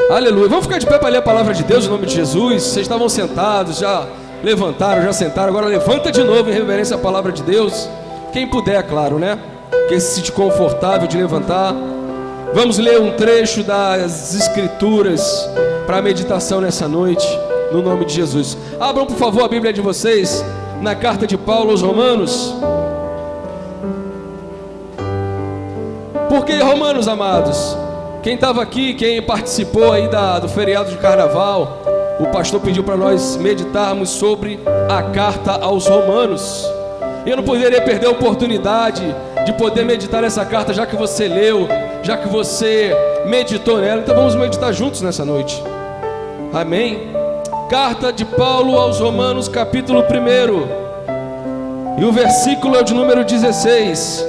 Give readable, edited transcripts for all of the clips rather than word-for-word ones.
Aleluia. Vamos ficar de pé para ler a palavra de Deus em nome de Jesus. Vocês estavam sentados, já levantaram, já sentaram. Agora levanta de novo em reverência à palavra de Deus. Quem puder, claro, né? Quem se sente confortável de levantar. Vamos ler um trecho das Escrituras para a meditação nessa noite, no nome de Jesus. Abram, por favor, a Bíblia de vocês na carta de Paulo aos Romanos. Por que Romanos, amados? Quem estava aqui, quem participou aí do feriado de carnaval, o pastor pediu para nós meditarmos sobre a carta aos Romanos. E eu não poderia perder a oportunidade de poder meditar nessa carta, já que você leu, já que você meditou nela. Então vamos meditar juntos nessa noite. Amém? Carta de Paulo aos Romanos, capítulo 1. E o versículo é o de número 16.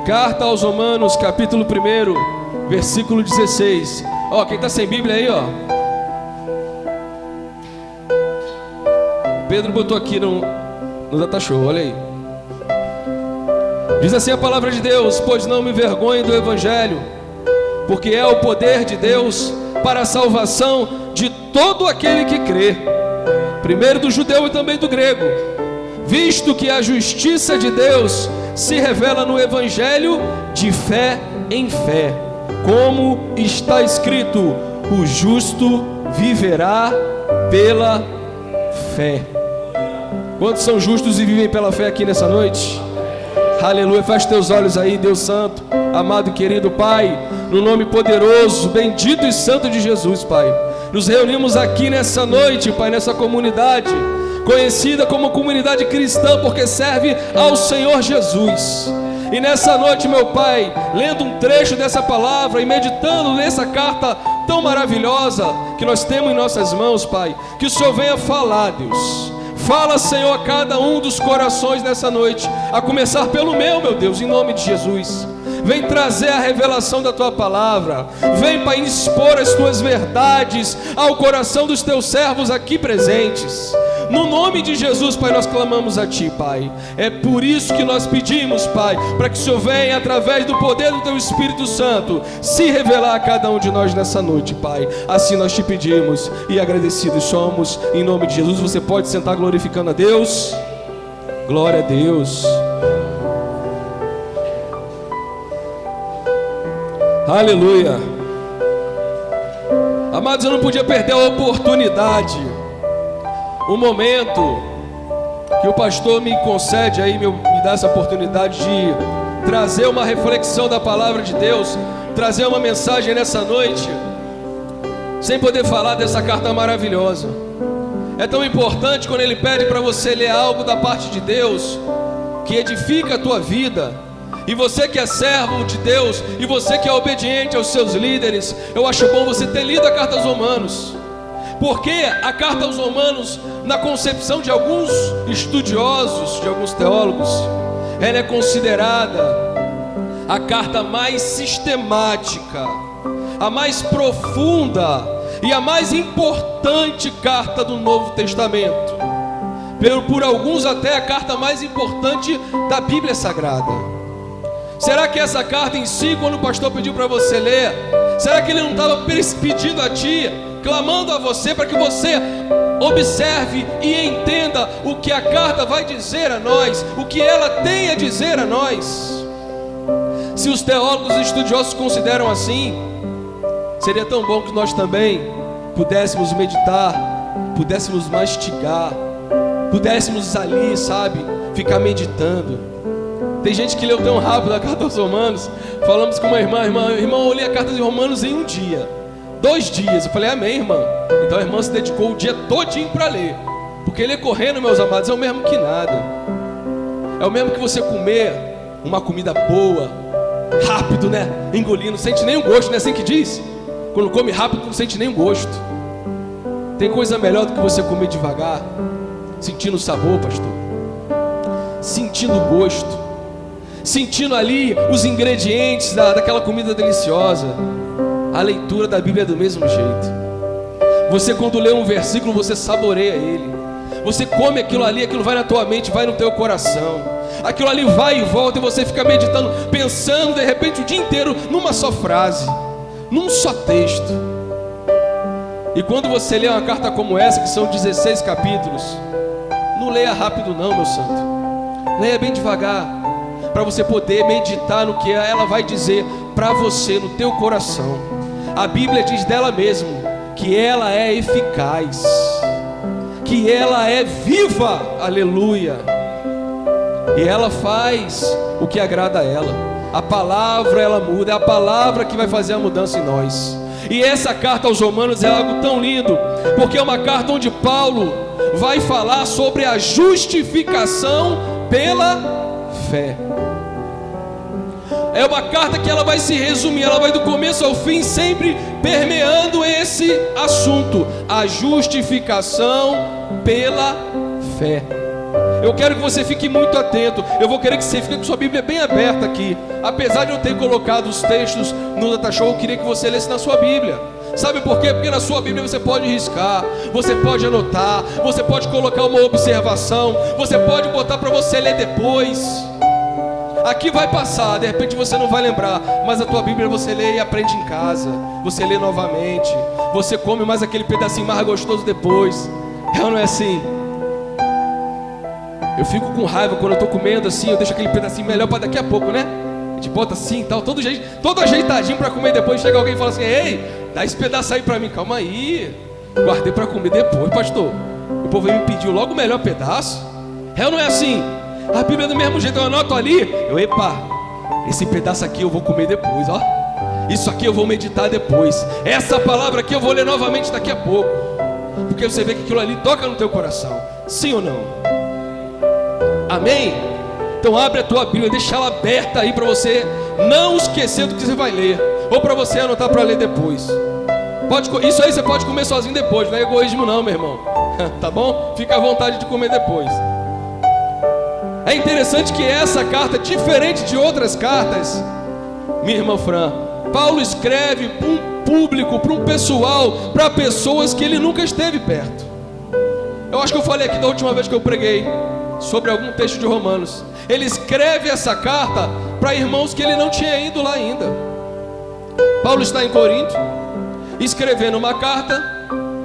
Carta aos Romanos, capítulo 1, versículo 16. Ó, quem está sem Bíblia aí, ó. Pedro botou aqui no Data Show, olha aí. Diz assim a palavra de Deus: pois não me envergonho do Evangelho, porque é o poder de Deus para a salvação de todo aquele que crê, primeiro do judeu e também do grego, visto que a justiça de Deus se revela no Evangelho de fé em fé, como está escrito: o justo viverá pela fé. Quantos são justos e vivem pela fé aqui nessa noite? Aleluia. Feche teus olhos aí, Deus Santo, amado e querido Pai, no nome poderoso, bendito e santo de Jesus, Pai. Nos reunimos aqui nessa noite, Pai, nessa comunidade conhecida como comunidade cristã, porque serve ao Senhor Jesus. E nessa noite, meu Pai, lendo um trecho dessa palavra e meditando nessa carta tão maravilhosa que nós temos em nossas mãos, Pai, que o Senhor venha falar, Deus. Fala, Senhor, a cada um dos corações nessa noite, a começar pelo meu Deus, em nome de Jesus. Vem trazer a revelação da Tua palavra. Vem, Pai, expor as Tuas verdades ao coração dos Teus servos aqui presentes. No nome de Jesus, Pai, nós clamamos a Ti, Pai. É por isso que nós pedimos, Pai, para que o Senhor venha, através do poder do Teu Espírito Santo, se revelar a cada um de nós nessa noite, Pai. Assim nós Te pedimos e agradecidos somos, em nome de Jesus. Você pode sentar glorificando a Deus. Glória a Deus. Aleluia. Amados, eu não podia perder a oportunidade, o momento que o pastor me concede aí, me dá essa oportunidade de trazer uma reflexão da palavra de Deus, trazer uma mensagem nessa noite, sem poder falar dessa carta maravilhosa. É tão importante quando ele pede para você ler algo da parte de Deus, que edifica a tua vida. E você que é servo de Deus, e você que é obediente aos seus líderes, eu acho bom você ter lido a carta aos Romanos. Porque a carta aos Romanos, na concepção de alguns estudiosos, de alguns teólogos, ela é considerada a carta mais sistemática, a mais profunda e a mais importante carta do Novo Testamento. Por alguns até a carta mais importante da Bíblia Sagrada. Será que essa carta em si, quando o pastor pediu para você ler, será que ele não estava pedindo a ti, clamando a você para que você observe e entenda o que a carta vai dizer a nós, o que ela tem a dizer a nós? Se os teólogos e estudiosos consideram assim, seria tão bom que nós também pudéssemos meditar, pudéssemos mastigar, pudéssemos ali, sabe, ficar meditando. Tem gente que leu tão rápido a carta aos Romanos. Falamos com uma irmã, eu li a carta de Romanos em um dia, 2 dias. Eu falei, amém, irmã. Então a irmã se dedicou o dia todinho para ler. Porque ler correndo, meus amados, é o mesmo que nada. É o mesmo que você comer uma comida boa, rápido, né? Engolindo, não sente nem o gosto, não é assim que diz? Quando come rápido, não sente nem o gosto. Tem coisa melhor do que você comer devagar, sentindo o sabor, pastor, sentindo o gosto, sentindo ali os ingredientes daquela comida deliciosa. A leitura da Bíblia é do mesmo jeito. Você, quando lê um versículo, você saboreia ele. Você come aquilo ali, aquilo vai na tua mente, vai no teu coração. Aquilo ali vai e volta e você fica meditando, pensando de repente o dia inteiro numa só frase, num só texto. E quando você lê uma carta como essa, que são 16 capítulos, não leia rápido não, meu santo. Leia bem devagar, para você poder meditar no que ela vai dizer para você, no teu coração. A Bíblia diz dela mesma que ela é eficaz, que ela é viva, aleluia. E ela faz o que agrada a ela. A palavra ela muda, é a palavra que vai fazer a mudança em nós. E essa carta aos Romanos é algo tão lindo, porque é uma carta onde Paulo vai falar sobre a justificação pela fé. É uma carta que ela vai se resumir, ela vai do começo ao fim sempre permeando esse assunto, a justificação pela fé. Eu quero que você fique muito atento. Eu vou querer que você fique com sua Bíblia bem aberta aqui. Apesar de eu ter colocado os textos no Data Show, eu queria que você lesse na sua Bíblia. Sabe por quê? Porque na sua Bíblia você pode riscar, você pode anotar, você pode colocar uma observação, você pode botar para você ler depois. Aqui vai passar, de repente você não vai lembrar, mas a tua Bíblia você lê e aprende em casa. Você lê novamente, você come mais aquele pedacinho mais gostoso depois. Não é assim? Eu fico com raiva quando eu estou comendo assim, eu deixo aquele pedacinho melhor para daqui a pouco, né? A gente bota assim e tal, todo ajeitadinho para comer depois. Chega alguém e fala assim: ei, dá esse pedaço aí para mim. Calma aí, guardei para comer depois, pastor. O povo me pediu logo o melhor pedaço. Não é assim? A Bíblia é do mesmo jeito, eu anoto ali, esse pedaço aqui eu vou comer depois, ó. Isso aqui eu vou meditar depois. Essa palavra aqui eu vou ler novamente daqui a pouco. Porque você vê que aquilo ali toca no teu coração. Sim ou não? Amém? Então abre a tua Bíblia, deixa ela aberta aí para você não esquecer do que você vai ler, ou para você anotar para ler depois. Isso aí você pode comer sozinho depois, não é egoísmo não, meu irmão. Tá bom? Fica à vontade de comer depois. É interessante que essa carta, diferente de outras cartas, minha irmã Fran, Paulo escreve para um público, para um pessoal, para pessoas que ele nunca esteve perto. Eu acho que eu falei aqui da última vez que eu preguei sobre algum texto de Romanos. Ele escreve essa carta para irmãos que ele não tinha ido lá ainda. Paulo está em Corinto, escrevendo uma carta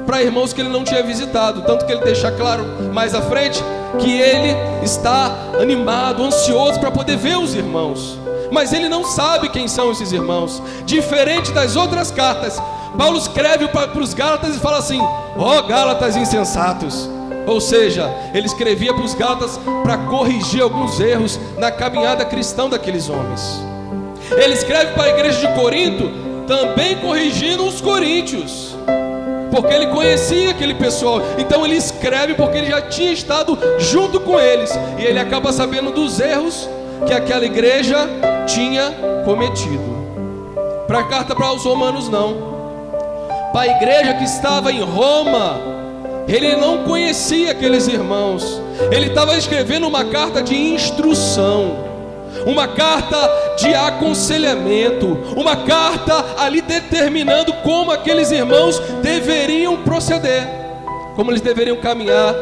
para irmãos que ele não tinha visitado. Tanto que ele deixa claro mais à frente que ele está animado, ansioso para poder ver os irmãos, mas ele não sabe quem são esses irmãos. Diferente das outras cartas, Paulo escreve para os Gálatas e fala assim: ó Gálatas insensatos. Ou seja, ele escrevia para os Gálatas para corrigir alguns erros na caminhada cristã daqueles homens. Ele escreve para a igreja de Corinto também corrigindo os coríntios, porque ele conhecia aquele pessoal. Então ele escreve porque ele já tinha estado junto com eles, e ele acaba sabendo dos erros que aquela igreja tinha cometido. Para a carta para os romanos não. Para a igreja que estava em Roma, ele não conhecia aqueles irmãos. Ele estava escrevendo uma carta de instrução, uma carta de aconselhamento, uma carta ali determinando como aqueles irmãos deveriam proceder, como eles deveriam caminhar,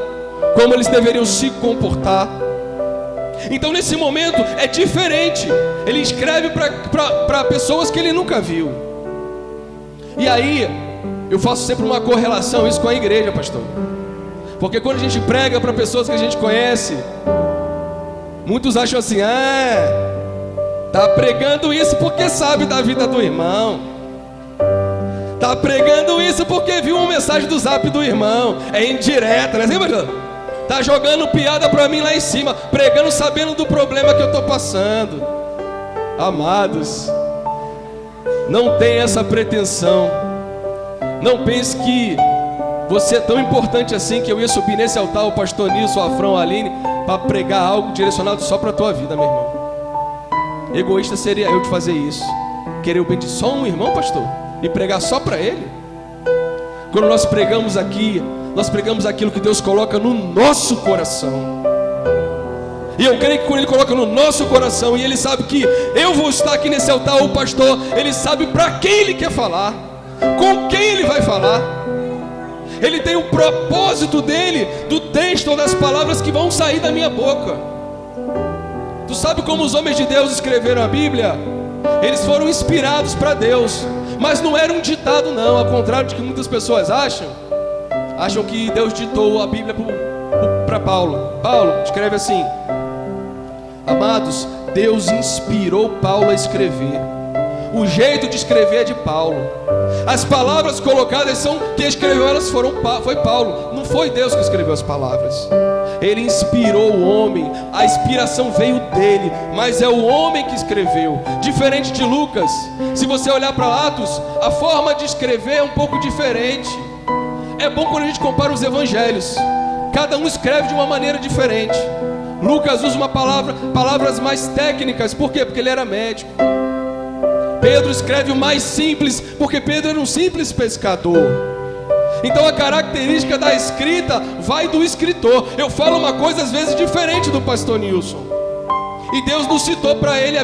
como eles deveriam se comportar. Então nesse momento é diferente. Ele escreve para pessoas que ele nunca viu. E aí eu faço sempre uma correlação isso com a igreja, pastor, porque quando a gente prega para pessoas que a gente conhece, muitos acham assim: tá pregando isso porque sabe da vida do irmão, tá pregando isso porque viu uma mensagem do zap do irmão. É indireta, né? Assim, pastor? Tá jogando piada para mim lá em cima, pregando sabendo do problema que eu estou passando. Amados, não tem essa pretensão. Não pense que você é tão importante assim que eu ia subir nesse altar, o pastor Nilson, a Fran, a Aline, para pregar algo direcionado só para a tua vida, meu irmão. Egoísta seria eu de fazer isso, querer o bem de só um irmão, pastor, e pregar só para ele. Quando nós pregamos aqui, nós pregamos aquilo que Deus coloca no nosso coração. E eu creio que quando Ele coloca no nosso coração, e Ele sabe que eu vou estar aqui nesse altar, o pastor, Ele sabe para quem Ele quer falar, com quem Ele vai falar. Ele tem um propósito dele, do texto ou das palavras que vão sair da minha boca. Tu sabe como os homens de Deus escreveram a Bíblia? Eles foram inspirados para Deus, mas não era um ditado não, ao contrário de que muitas pessoas acham que Deus ditou a Bíblia para Paulo. Paulo escreve assim: amados, Deus inspirou Paulo a escrever. O jeito de escrever é de Paulo. As palavras colocadas são quem escreveu elas foi Paulo. Não foi Deus que escreveu as palavras. Ele inspirou o homem. A inspiração veio dele, mas é o homem que escreveu. Diferente de Lucas. Se você olhar para Atos, a forma de escrever é um pouco diferente. É bom quando a gente compara os evangelhos. Cada um escreve de uma maneira diferente. Lucas usa palavras mais técnicas. Por quê? Porque ele era médico. Pedro escreve o mais simples, porque Pedro era um simples pescador. Então a característica da escrita vai do escritor. Eu falo uma coisa às vezes diferente do pastor Nilson, e Deus não citou para ele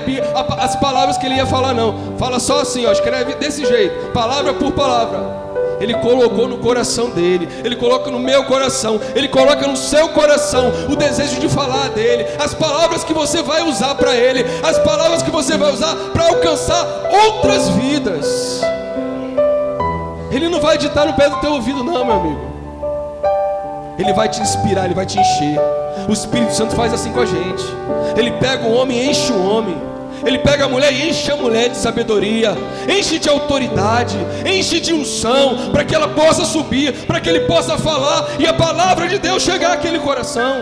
as palavras que ele ia falar não. Fala só assim, ó, escreve desse jeito, palavra por palavra. Ele colocou no coração dele, ele coloca no meu coração, ele coloca no seu coração o desejo de falar dele, as palavras que você vai usar para ele, as palavras que você vai usar para alcançar outras vidas. Ele não vai ditar no pé do teu ouvido não, meu amigo. Ele vai te inspirar, ele vai te encher. O Espírito Santo faz assim com a gente. Ele pega o homem e enche o homem. Ele pega a mulher e enche a mulher de sabedoria, enche de autoridade, enche de unção, para que ela possa subir, para que ele possa falar e a palavra de Deus chegar àquele coração.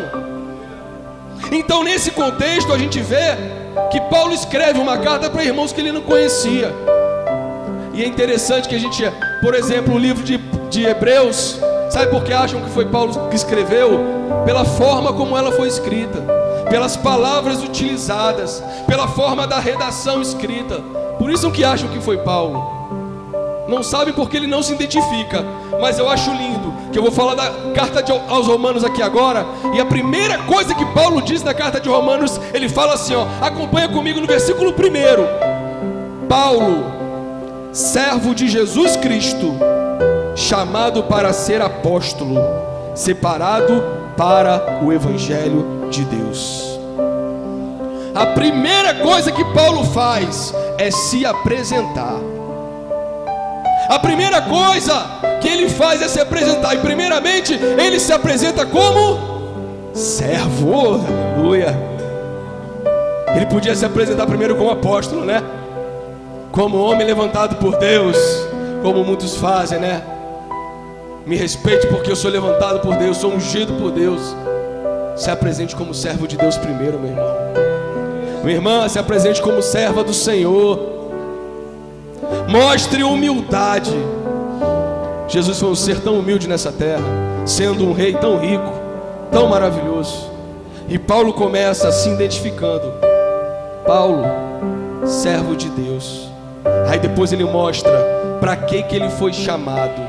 Então nesse contexto a gente vê que Paulo escreve uma carta para irmãos que ele não conhecia. E é interessante que a gente, por exemplo, o livro de Hebreus, sabe por que acham que foi Paulo que escreveu? Pela forma como ela foi escrita, pelas palavras utilizadas, pela forma da redação escrita. Por isso que acham que foi Paulo. Não sabem porque ele não se identifica. Mas eu acho lindo, que eu vou falar da carta aos Romanos aqui agora. E a primeira coisa que Paulo diz na carta de Romanos, ele fala assim, ó, acompanha comigo no versículo 1. Paulo, servo de Jesus Cristo, chamado para ser apóstolo, separado para o Evangelho de Deus. A primeira coisa que Paulo faz é se apresentar. A primeira coisa que ele faz é se apresentar. E primeiramente ele se apresenta como servo. Aleluia. Ele podia se apresentar primeiro como apóstolo, né? Como homem levantado por Deus, como muitos fazem, né? Me respeite porque eu sou levantado por Deus, sou ungido por Deus. Se apresente como servo de Deus primeiro, meu irmão. Minha irmã, se apresente como serva do Senhor. Mostre humildade. Jesus foi um ser tão humilde nessa terra, sendo um rei tão rico, tão maravilhoso. E Paulo começa se identificando. Paulo, servo de Deus. Aí depois ele mostra para que ele foi chamado.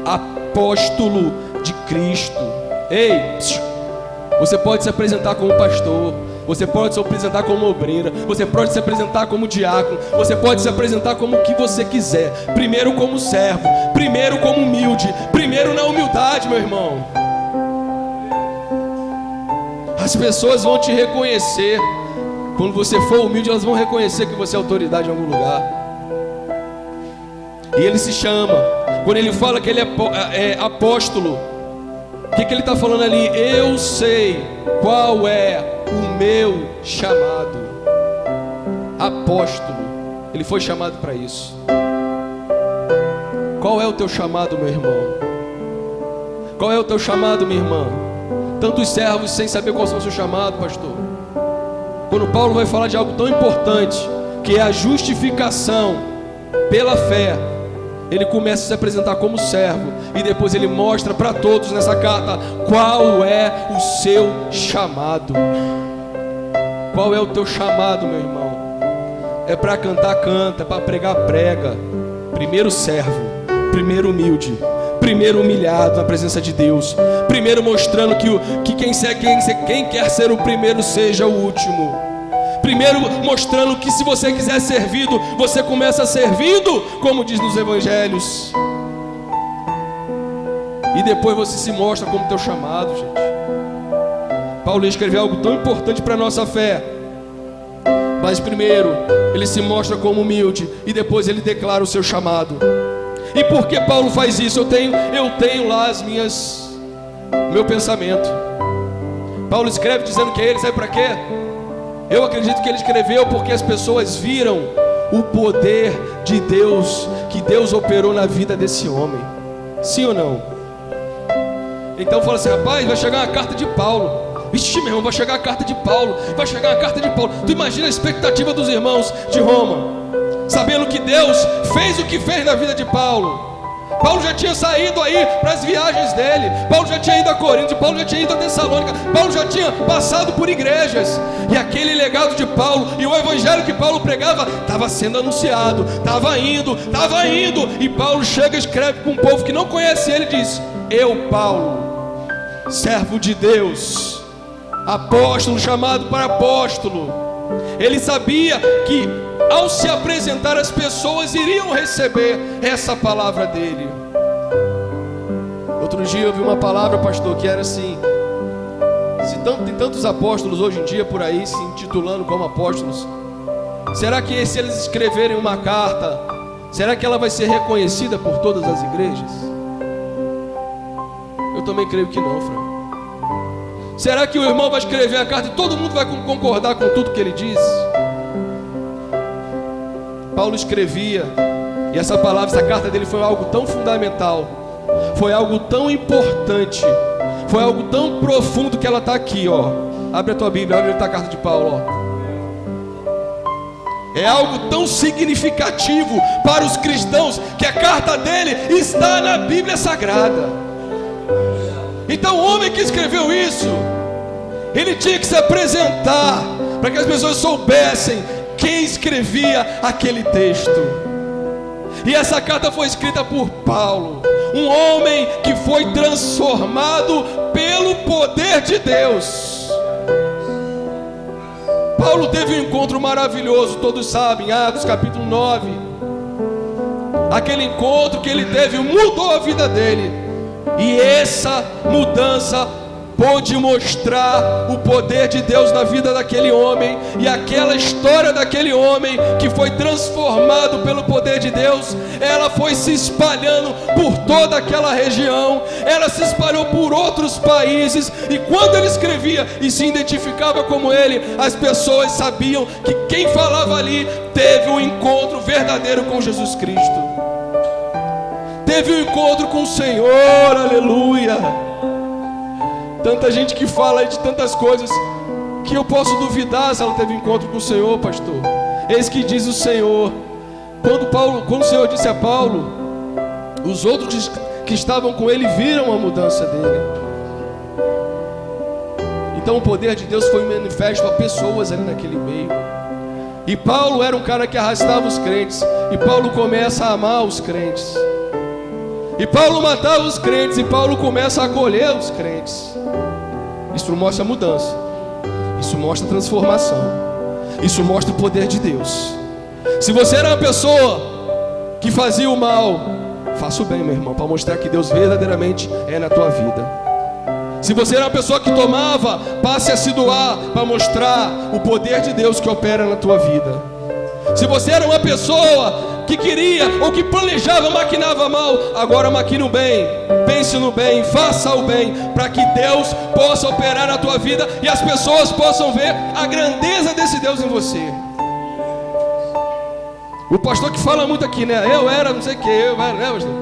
Apóstolo de Cristo. Ei, você pode se apresentar como pastor, você pode se apresentar como obreira, você pode se apresentar como diácono, você pode se apresentar como o que você quiser. Primeiro como servo, primeiro como humilde, primeiro na humildade, meu irmão. As pessoas vão te reconhecer. Quando você for humilde, elas vão reconhecer que você é autoridade em algum lugar. E ele se chama. Quando ele fala que ele é apóstolo, o que ele está falando ali? Eu sei qual é o meu chamado. Apóstolo. Ele foi chamado para isso. Qual é o teu chamado, meu irmão? Qual é o teu chamado, minha irmã? Tantos servos sem saber qual é o seu chamado, pastor. Quando Paulo vai falar de algo tão importante, que é a justificação pela fé, ele começa a se apresentar como servo, e depois ele mostra para todos nessa carta qual é o seu chamado. Qual é o teu chamado, meu irmão? É para cantar, canta, é para pregar, prega. Primeiro servo, primeiro humilde, primeiro humilhado na presença de Deus, primeiro mostrando que quem quer ser o primeiro seja o último. Primeiro mostrando que se você quiser servido, você começa servindo, como diz nos evangelhos. e depois você se mostra como teu chamado, gente. Paulo escreveu algo tão importante para a nossa fé, mas primeiro ele se mostra como humilde e depois ele declara o seu chamado. E por que Paulo faz isso? Eu tenho lá meu pensamento. Paulo escreve dizendo que ele, sabe para quê? Eu acredito que ele escreveu porque as pessoas viram o poder de Deus, que Deus operou na vida desse homem. Sim ou não? Então fala assim: rapaz, vai chegar uma carta de Paulo. Vixe, meu irmão, vai chegar a carta de Paulo. Vai chegar a carta de Paulo. Tu imagina a expectativa dos irmãos de Roma, sabendo que Deus fez o que fez na vida de Paulo. Paulo já tinha saído aí para as viagens dele. Paulo já tinha ido a Corinto. Paulo já tinha ido a Tessalônica. Paulo já tinha passado por igrejas. E aquele legado de Paulo e o evangelho que Paulo pregava estava sendo anunciado. Estava indo. E Paulo chega e escreve para um povo que não conhece ele e diz: eu, Paulo, servo de Deus, apóstolo, chamado para apóstolo. Ele sabia que ao se apresentar, as pessoas iriam receber essa palavra dele. Outro dia eu vi uma palavra, pastor, que era assim: tem tantos apóstolos hoje em dia por aí se intitulando como apóstolos, será que se eles escreverem uma carta, será que ela vai ser reconhecida por todas as igrejas? Eu também creio que não, Fran. Será que o irmão vai escrever a carta e todo mundo vai concordar com tudo que ele diz? Paulo escrevia, e essa carta dele foi algo tão fundamental, foi algo tão importante, foi algo tão profundo que ela está aqui, ó. Abre a tua Bíblia, olha onde está a carta de Paulo, ó. É algo tão significativo para os cristãos que a carta dele está na Bíblia Sagrada. Então o homem que escreveu isso, ele tinha que se apresentar para que as pessoas soubessem quem escrevia aquele texto. E essa carta foi escrita por Paulo, um homem que foi transformado pelo poder de Deus. Paulo teve um encontro maravilhoso, todos sabem, Atos capítulo 9. Aquele encontro que ele teve mudou a vida dele, e essa mudança pôde mostrar o poder de Deus na vida daquele homem. E aquela história daquele homem que foi transformado pelo poder de Deus, ela foi se espalhando por toda aquela região, ela se espalhou por outros países. E quando ele escrevia e se identificava como ele, as pessoas sabiam que quem falava ali teve um encontro verdadeiro com Jesus Cristo, teve um encontro com o Senhor. Aleluia. Tanta gente que fala aí de tantas coisas que eu posso duvidar se ela teve encontro com o Senhor, pastor. Eis que diz o Senhor, quando o Senhor disse a Paulo, os outros que estavam com ele viram a mudança dele. Então o poder de Deus foi manifesto a pessoas ali naquele meio. E Paulo era um cara que arrastava os crentes, e Paulo começa a amar os crentes, e Paulo matava os crentes, e Paulo começa a acolher os crentes. Isso mostra mudança, isso mostra transformação, isso mostra o poder de Deus. Se você era uma pessoa que fazia o mal, faça o bem, meu irmão, para mostrar que Deus verdadeiramente é na tua vida. Se você era uma pessoa que tomava, passe a se doar para mostrar o poder de Deus que opera na tua vida. Se você era uma pessoa que queria ou que planejava, maquinava mal, agora maquine o bem, pense no bem, faça o bem, para que Deus possa operar na tua vida e as pessoas possam ver a grandeza desse Deus em você. O pastor que fala muito aqui, né? Eu era não sei o que, né, pastor?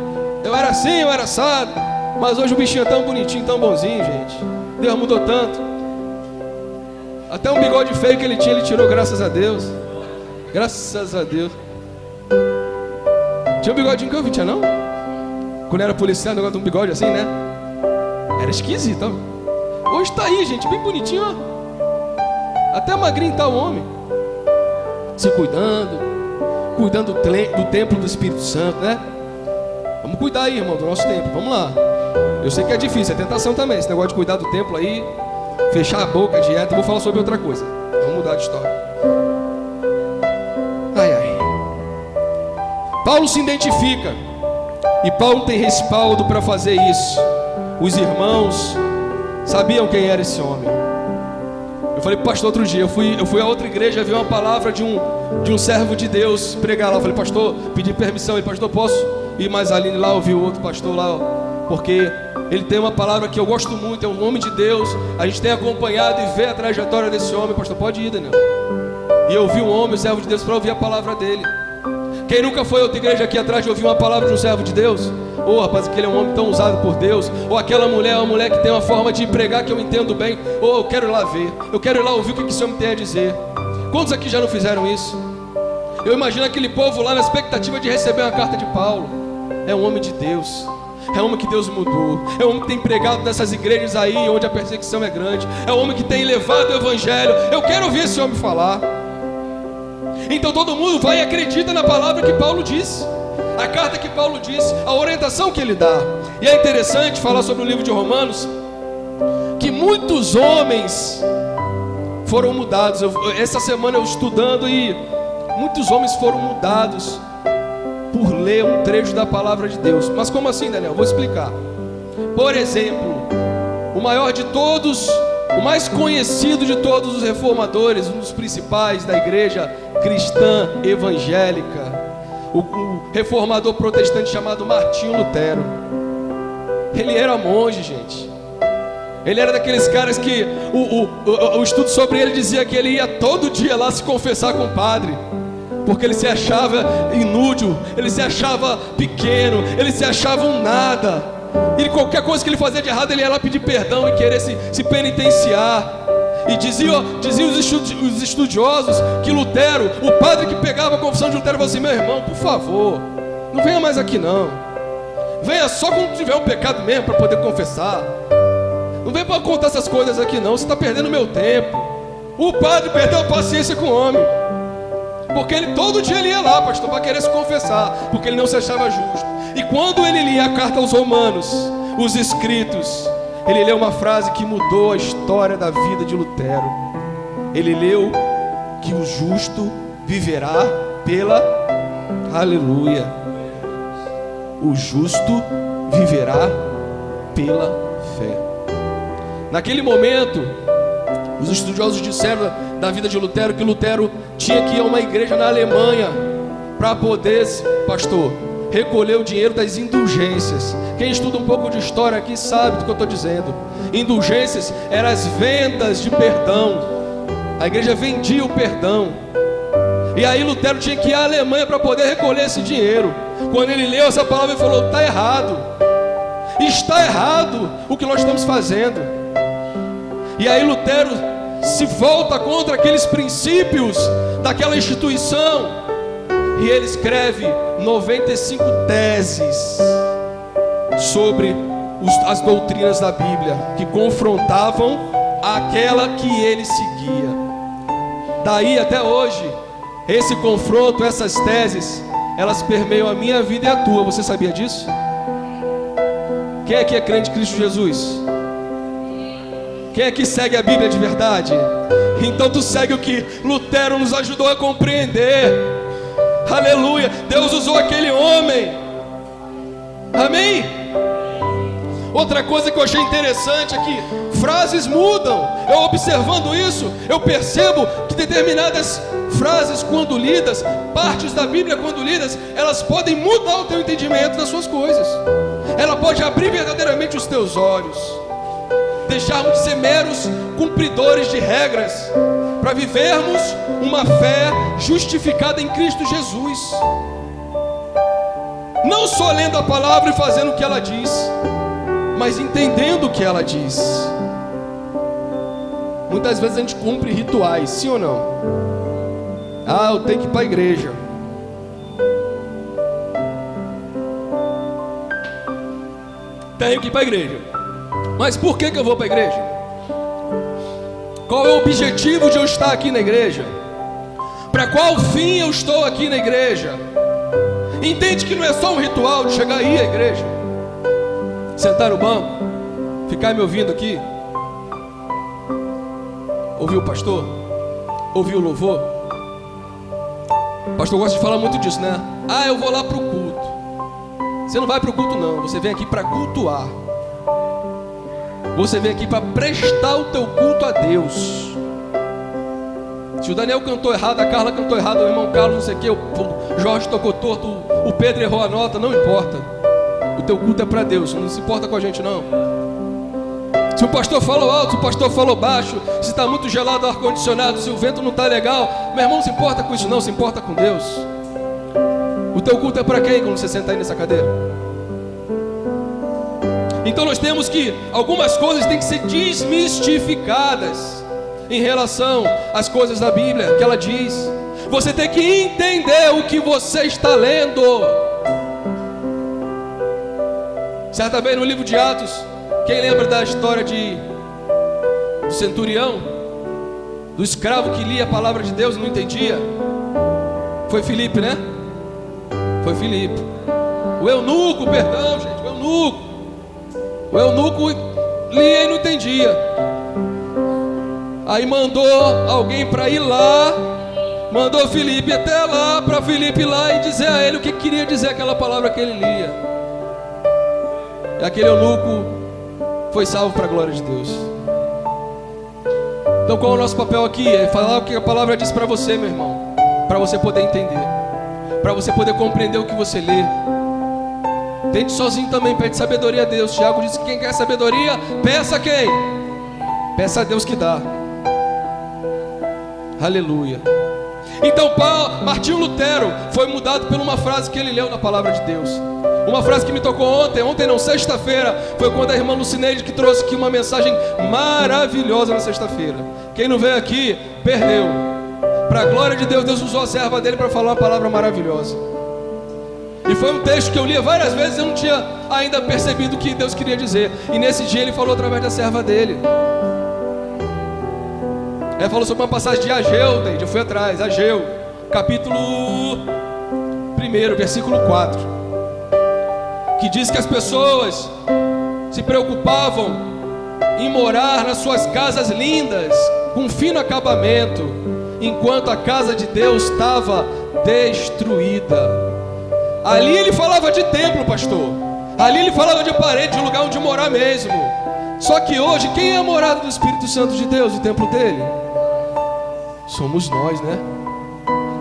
Eu era assim, eu era assado, mas hoje o bichinho é tão bonitinho, tão bonzinho, gente. Deus mudou tanto. Até um bigode feio que ele tinha, ele tirou, graças a Deus. Graças a Deus. Tinha um bigodinho que eu vi, tinha não? Quando era policial, negócio de um bigode assim, né? Era esquisito, ó. Hoje tá aí, gente, bem bonitinho, ó. Até magrinho tá o homem. Se cuidando do templo do Espírito Santo, né? Vamos cuidar aí, irmão, do nosso templo, vamos lá. Eu sei que é difícil, é tentação também, esse negócio de cuidar do templo aí, fechar a boca, dieta. Eu vou falar sobre outra coisa. Vamos mudar de história. Paulo se identifica, e Paulo tem respaldo para fazer isso. os irmãos sabiam quem era esse homem. Eu falei pro pastor outro dia, eu fui a outra igreja ver uma palavra de um servo de Deus pregar lá. Eu falei, pastor, pedi permissão. Ele, pastor, posso ir mais ali lá ouvir o outro pastor lá? Porque ele tem uma palavra que eu gosto muito, é um homem de Deus. A gente tem acompanhado e vê a trajetória desse homem. Pastor, pode ir, Daniel. E eu vi um homem, um servo de Deus, para ouvir a palavra dele. Quem nunca foi a outra igreja aqui atrás de ouvir uma palavra de um servo de Deus? Ô, rapaz, aquele é um homem tão usado por Deus. Ou aquela mulher, uma mulher que tem uma forma de pregar que eu entendo bem. Ou eu quero ir lá ver, eu quero ir lá ouvir o que esse homem tem a dizer. Quantos aqui já não fizeram isso? Eu imagino aquele povo lá na expectativa de receber uma carta de Paulo. É um homem de Deus, é um homem que Deus mudou, é um homem que tem pregado nessas igrejas aí onde a perseguição é grande, é um homem que tem levado o evangelho. Eu quero ouvir esse homem falar. Então todo mundo vai e acredita na palavra que Paulo disse, a carta que Paulo disse, a orientação que ele dá. E é interessante falar sobre o livro de Romanos, que muitos homens foram mudados. Essa semana eu estudando, e muitos homens foram mudados por ler um trecho da palavra de Deus. Mas como assim, Daniel? Vou explicar. Por exemplo, o maior de todos, o mais conhecido de todos os reformadores, um dos principais da igreja cristã evangélica, o reformador protestante chamado Martinho Lutero. Ele era monge, gente. Ele era daqueles caras que o estudo sobre ele dizia que ele ia todo dia lá se confessar com o padre, porque ele se achava inútil, ele se achava pequeno, ele se achava um nada. E qualquer coisa que ele fazia de errado, ele ia lá pedir perdão e querer se penitenciar. E diziam os estudiosos que Lutero, o padre que pegava a confissão de Lutero, falou assim: meu irmão, por favor, não venha mais aqui não. Venha só quando tiver um pecado mesmo para poder confessar. Não venha para contar essas coisas aqui não, você está perdendo meu tempo. O padre perdeu a paciência com o homem, porque ele todo dia ele ia lá, pastor, para querer se confessar, porque ele não se achava justo. E quando ele lia a carta aos Romanos, os escritos, ele leu uma frase que mudou a história da vida de Lutero. Ele leu que o justo viverá pela... Aleluia. O justo viverá pela fé. Naquele momento, os estudiosos disseram da vida de Lutero que Lutero tinha que ir a uma igreja na Alemanha para poder, pastor, recolher o dinheiro das indulgências. Quem estuda um pouco de história aqui sabe do que eu estou dizendo. Indulgências eram as vendas de perdão. A igreja vendia o perdão. E aí Lutero tinha que ir à Alemanha para poder recolher esse dinheiro. Quando ele leu essa palavra, ele falou: está errado. Está errado o que nós estamos fazendo. E aí Lutero se volta contra aqueles princípios daquela instituição, e ele escreve 95 teses sobre as doutrinas da Bíblia, que confrontavam aquela que ele seguia. Daí até hoje, esse confronto, essas teses, elas permeiam a minha vida e a tua. Você sabia disso? Quem aqui é crente em Cristo Jesus? Quem aqui segue a Bíblia de verdade? Então tu segue o que Lutero nos ajudou a compreender. Aleluia, Deus usou aquele homem. Amém? Outra coisa que eu achei interessante é que frases mudam. Eu observando isso, eu percebo que determinadas frases, quando lidas, partes da Bíblia quando lidas, elas podem mudar o teu entendimento das suas coisas. Ela pode abrir verdadeiramente os teus olhos, deixarmos de ser meros cumpridores de regras, para vivermos uma fé justificada em Cristo Jesus. Não só lendo a palavra e fazendo o que ela diz, mas entendendo o que ela diz. Muitas vezes a gente cumpre rituais, sim ou não? Ah, eu tenho que ir para a igreja. Tenho que ir para a igreja. Mas por que eu vou para a igreja? Qual é o objetivo de eu estar aqui na igreja? Para qual fim eu estou aqui na igreja? Entende que não é só um ritual de chegar aí à igreja, sentar no banco, ficar me ouvindo aqui, ouvir o pastor, ouvir o louvor. O pastor gosta de falar muito disso, né? Ah, eu vou lá para o culto. Você não vai para o culto não, você vem aqui para cultuar. Você vem aqui para prestar o teu culto a Deus. Se o Daniel cantou errado, a Carla cantou errado, o irmão Carlos não sei o que, o Jorge tocou torto, o Pedro errou a nota, não importa. O teu culto é para Deus, não se importa com a gente não. Se o pastor falou alto, se o pastor falou baixo, se está muito gelado o ar-condicionado, se o vento não está legal, meu irmão, não se importa com isso não, se importa com Deus. O teu culto é para quem quando você senta aí nessa cadeira? Então nós temos que, algumas coisas têm que ser desmistificadas em relação às coisas da Bíblia, que ela diz. Você tem que entender o que você está lendo. Certa vez no livro de Atos, quem lembra da história do centurião, do escravo que lia a palavra de Deus e não entendia? Foi Filipe, né? Foi Filipe. O eunuco, perdão gente, o eunuco lia e não entendia. Aí mandou alguém para ir lá, mandou Filipe até lá, para Filipe ir lá e dizer a ele o que queria dizer aquela palavra que ele lia. E aquele eunuco foi salvo para a glória de Deus. Então qual é o nosso papel aqui? É falar o que a palavra diz para você, meu irmão, para você poder entender, para você poder compreender o que você lê. Tente sozinho também, pede sabedoria a Deus. Tiago disse que quem quer sabedoria, peça a quem? Peça a Deus que dá. Aleluia. Então Martinho Lutero foi mudado por uma frase que ele leu na palavra de Deus. Uma frase que me tocou ontem não, sexta-feira. Foi quando a irmã Lucineide que trouxe aqui uma mensagem maravilhosa na sexta-feira. Quem não veio aqui, perdeu. Para a glória de Deus, Deus usou a serva dele para falar uma palavra maravilhosa. E foi um texto que eu lia várias vezes e eu não tinha ainda percebido o que Deus queria dizer. E nesse dia ele falou através da serva dele. Ele falou sobre uma passagem de Ageu, eu fui atrás, Ageu, capítulo 1, versículo 4, que diz que as pessoas se preocupavam em morar nas suas casas lindas, com fino acabamento, enquanto a casa de Deus estava destruída. Ali ele falava de templo, pastor. Ali ele falava de parede, de lugar onde morar mesmo. Só que hoje, quem é a morada do Espírito Santo de Deus, o templo dele? Somos nós, né?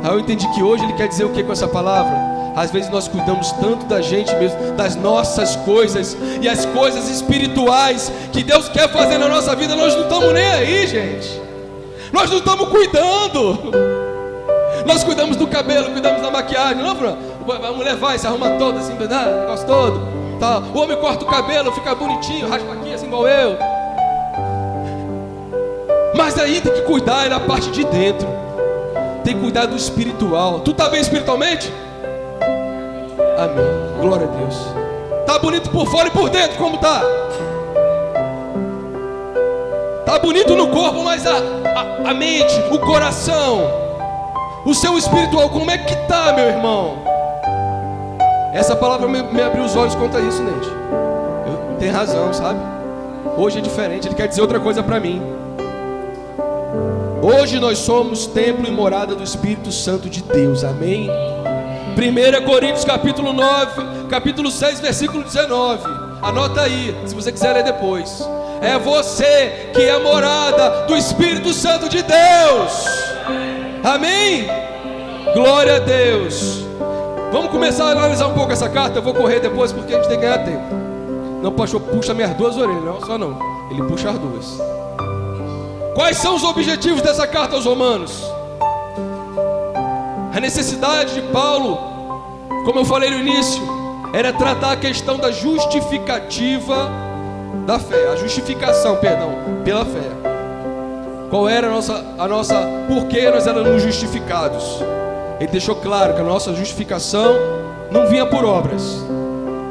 Aí eu entendi que hoje ele quer dizer o que com essa palavra? Às vezes nós cuidamos tanto da gente mesmo, das nossas coisas, e as coisas espirituais que Deus quer fazer na nossa vida, nós não estamos nem aí, gente. Nós não estamos cuidando. Nós cuidamos do cabelo, cuidamos da maquiagem. Não, a mulher vai, se arruma toda assim, negócio todo, tá. O homem corta o cabelo, fica bonitinho, raspa aqui assim igual eu. Mas aí tem que cuidar na parte de dentro. Tem que cuidar do espiritual. Tu tá bem espiritualmente? Amém, glória a Deus. Tá bonito por fora e por dentro, como tá? Tá bonito no corpo, mas a mente, o coração, o seu espiritual, como é que tá, meu irmão? Essa palavra me abriu os olhos quanto a isso, Neide. Tem razão, sabe? Hoje é diferente, ele quer dizer outra coisa para mim. Hoje nós somos templo e morada do Espírito Santo de Deus, amém? 1 Coríntios capítulo 9, capítulo 6, versículo 19. Anota aí, se você quiser ler depois. É você que é a morada do Espírito Santo de Deus, amém? Glória a Deus. Vamos começar a analisar um pouco essa carta. Eu vou correr depois porque a gente tem que ganhar tempo. Não, pastor, puxa minhas duas orelhas, não, só não. Ele puxa as duas. Quais são os objetivos dessa carta aos Romanos? A necessidade de Paulo, como eu falei no início, era tratar a questão da justificativa da fé. A justificação, perdão, pela fé. Qual era a nossa por que nós éramos justificados? Ele deixou claro que a nossa justificação não vinha por obras.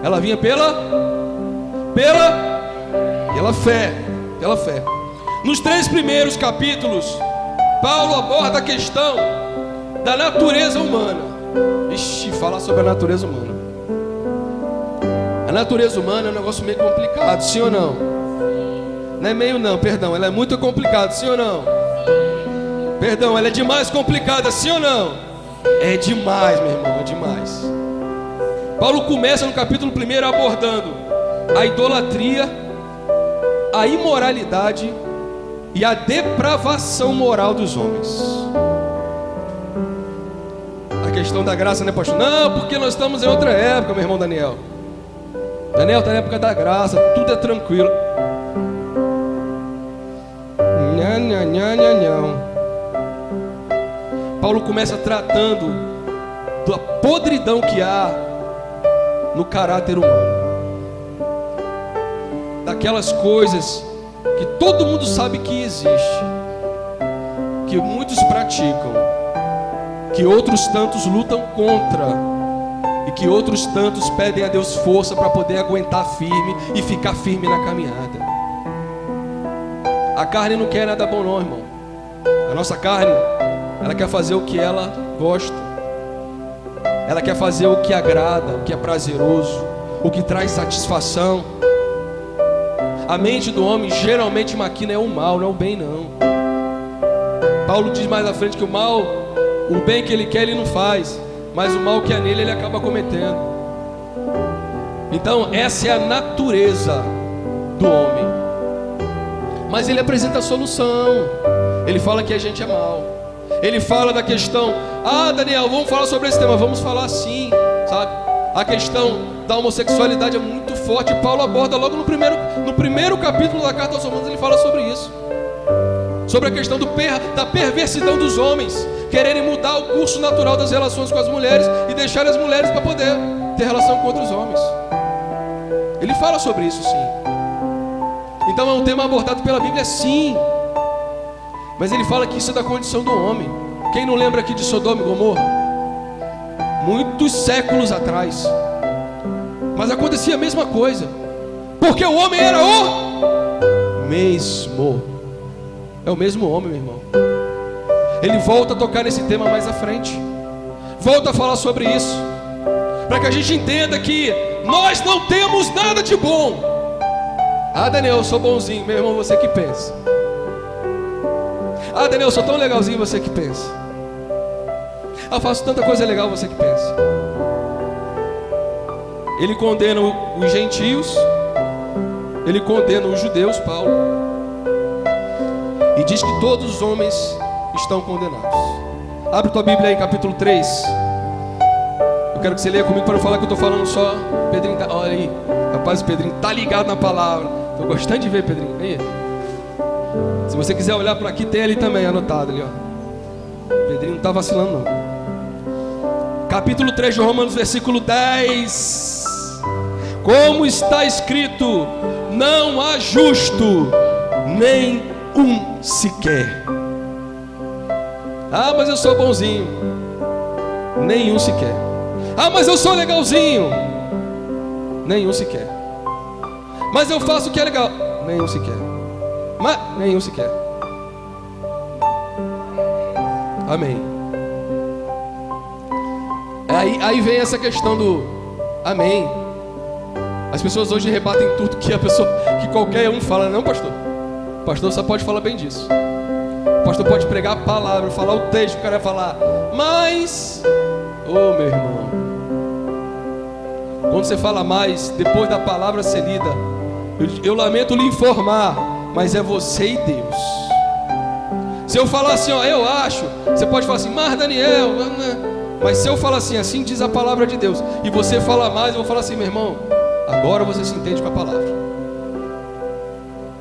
Ela vinha pela fé. Pela fé. Nos 3 primeiros capítulos, Paulo aborda a questão da natureza humana. Ixi, falar sobre a natureza humana. A natureza humana é um negócio meio complicado, sim ou não? Não é meio não, perdão, ela é muito complicada, sim ou não? Perdão, ela é demais complicada, sim ou não? É demais, meu irmão, é demais. Paulo começa no capítulo 1 abordando a idolatria, a a imoralidade e a depravação moral dos homens. A questão da graça, né, pastor? Não, porque nós estamos em outra época, meu irmão Daniel. Daniel está na época da graça, tudo é tranquilo. Não. Paulo começa tratando da podridão que há no caráter humano, daquelas coisas que todo mundo sabe que existe, que muitos praticam, que outros tantos lutam contra, e que outros tantos pedem a Deus força para poder aguentar firme e ficar firme na caminhada. A carne não quer nada bom não, irmão. A nossa carne, ela quer fazer o que ela gosta. Ela quer fazer o que agrada, o que é prazeroso, o que traz satisfação. A mente do homem geralmente maquina é o mal, não é o bem não. Paulo diz mais à frente que o mal, o bem que ele quer ele não faz, mas o mal que é nele ele acaba cometendo. Então essa é a natureza do homem. Mas ele apresenta a solução. Ele fala que a gente é mal. Ele fala da questão, Daniel, vamos falar sobre esse tema. Vamos falar sim, sabe? A questão da homossexualidade é muito forte. Paulo aborda logo no primeiro capítulo da carta aos Romanos. Ele fala sobre isso, sobre a questão da perversidão dos homens quererem mudar o curso natural das relações com as mulheres e deixar as mulheres para poder ter relação com outros homens. Ele fala sobre isso sim. Então é um tema abordado pela Bíblia sim. Mas ele fala que isso é da condição do homem. Quem não lembra aqui de Sodoma e Gomorra? Muitos séculos atrás. Mas acontecia a mesma coisa, porque o homem era o mesmo. É o mesmo homem, meu irmão. Ele volta a tocar nesse tema mais à frente. Volta a falar sobre isso, para que a gente entenda que nós não temos nada de bom. Daniel, eu sou bonzinho. Meu irmão, você que pensa. Daniel, eu sou tão legalzinho, você que pensa. Eu faço tanta coisa legal, você que pensa. Ele condena os gentios, ele condena os judeus, Paulo, e diz que todos os homens estão condenados. Abre tua Bíblia aí, capítulo 3. Eu quero que você leia comigo para não falar que eu estou falando só. Pedrinho, olha aí, rapaz, o Pedrinho está ligado na palavra. Estou gostando de ver, Pedrinho. Aí. Se você quiser olhar para aqui, tem ali também anotado ali, ó. Pedrinho não está vacilando não. Capítulo 3 de Romanos, versículo 10. Como está escrito, não há justo, nem um sequer. Mas eu sou bonzinho. Nenhum sequer. Mas eu sou legalzinho. Nenhum sequer. Mas eu faço o que é legal. Nenhum sequer. Mas nenhum sequer. Amém. Aí vem essa questão do amém. As pessoas hoje rebatem tudo que qualquer um fala. Não, pastor. O pastor só pode falar bem disso. O pastor pode pregar a palavra, falar o texto, o cara vai falar. Mas, meu irmão, quando você fala mais, depois da palavra ser lida, eu lamento lhe informar, mas é você e Deus. Se eu falar assim, eu acho, você pode falar assim, mas Daniel, mas se eu falar assim diz a palavra de Deus, e você fala mais, eu vou falar assim, meu irmão, agora você se entende com a palavra.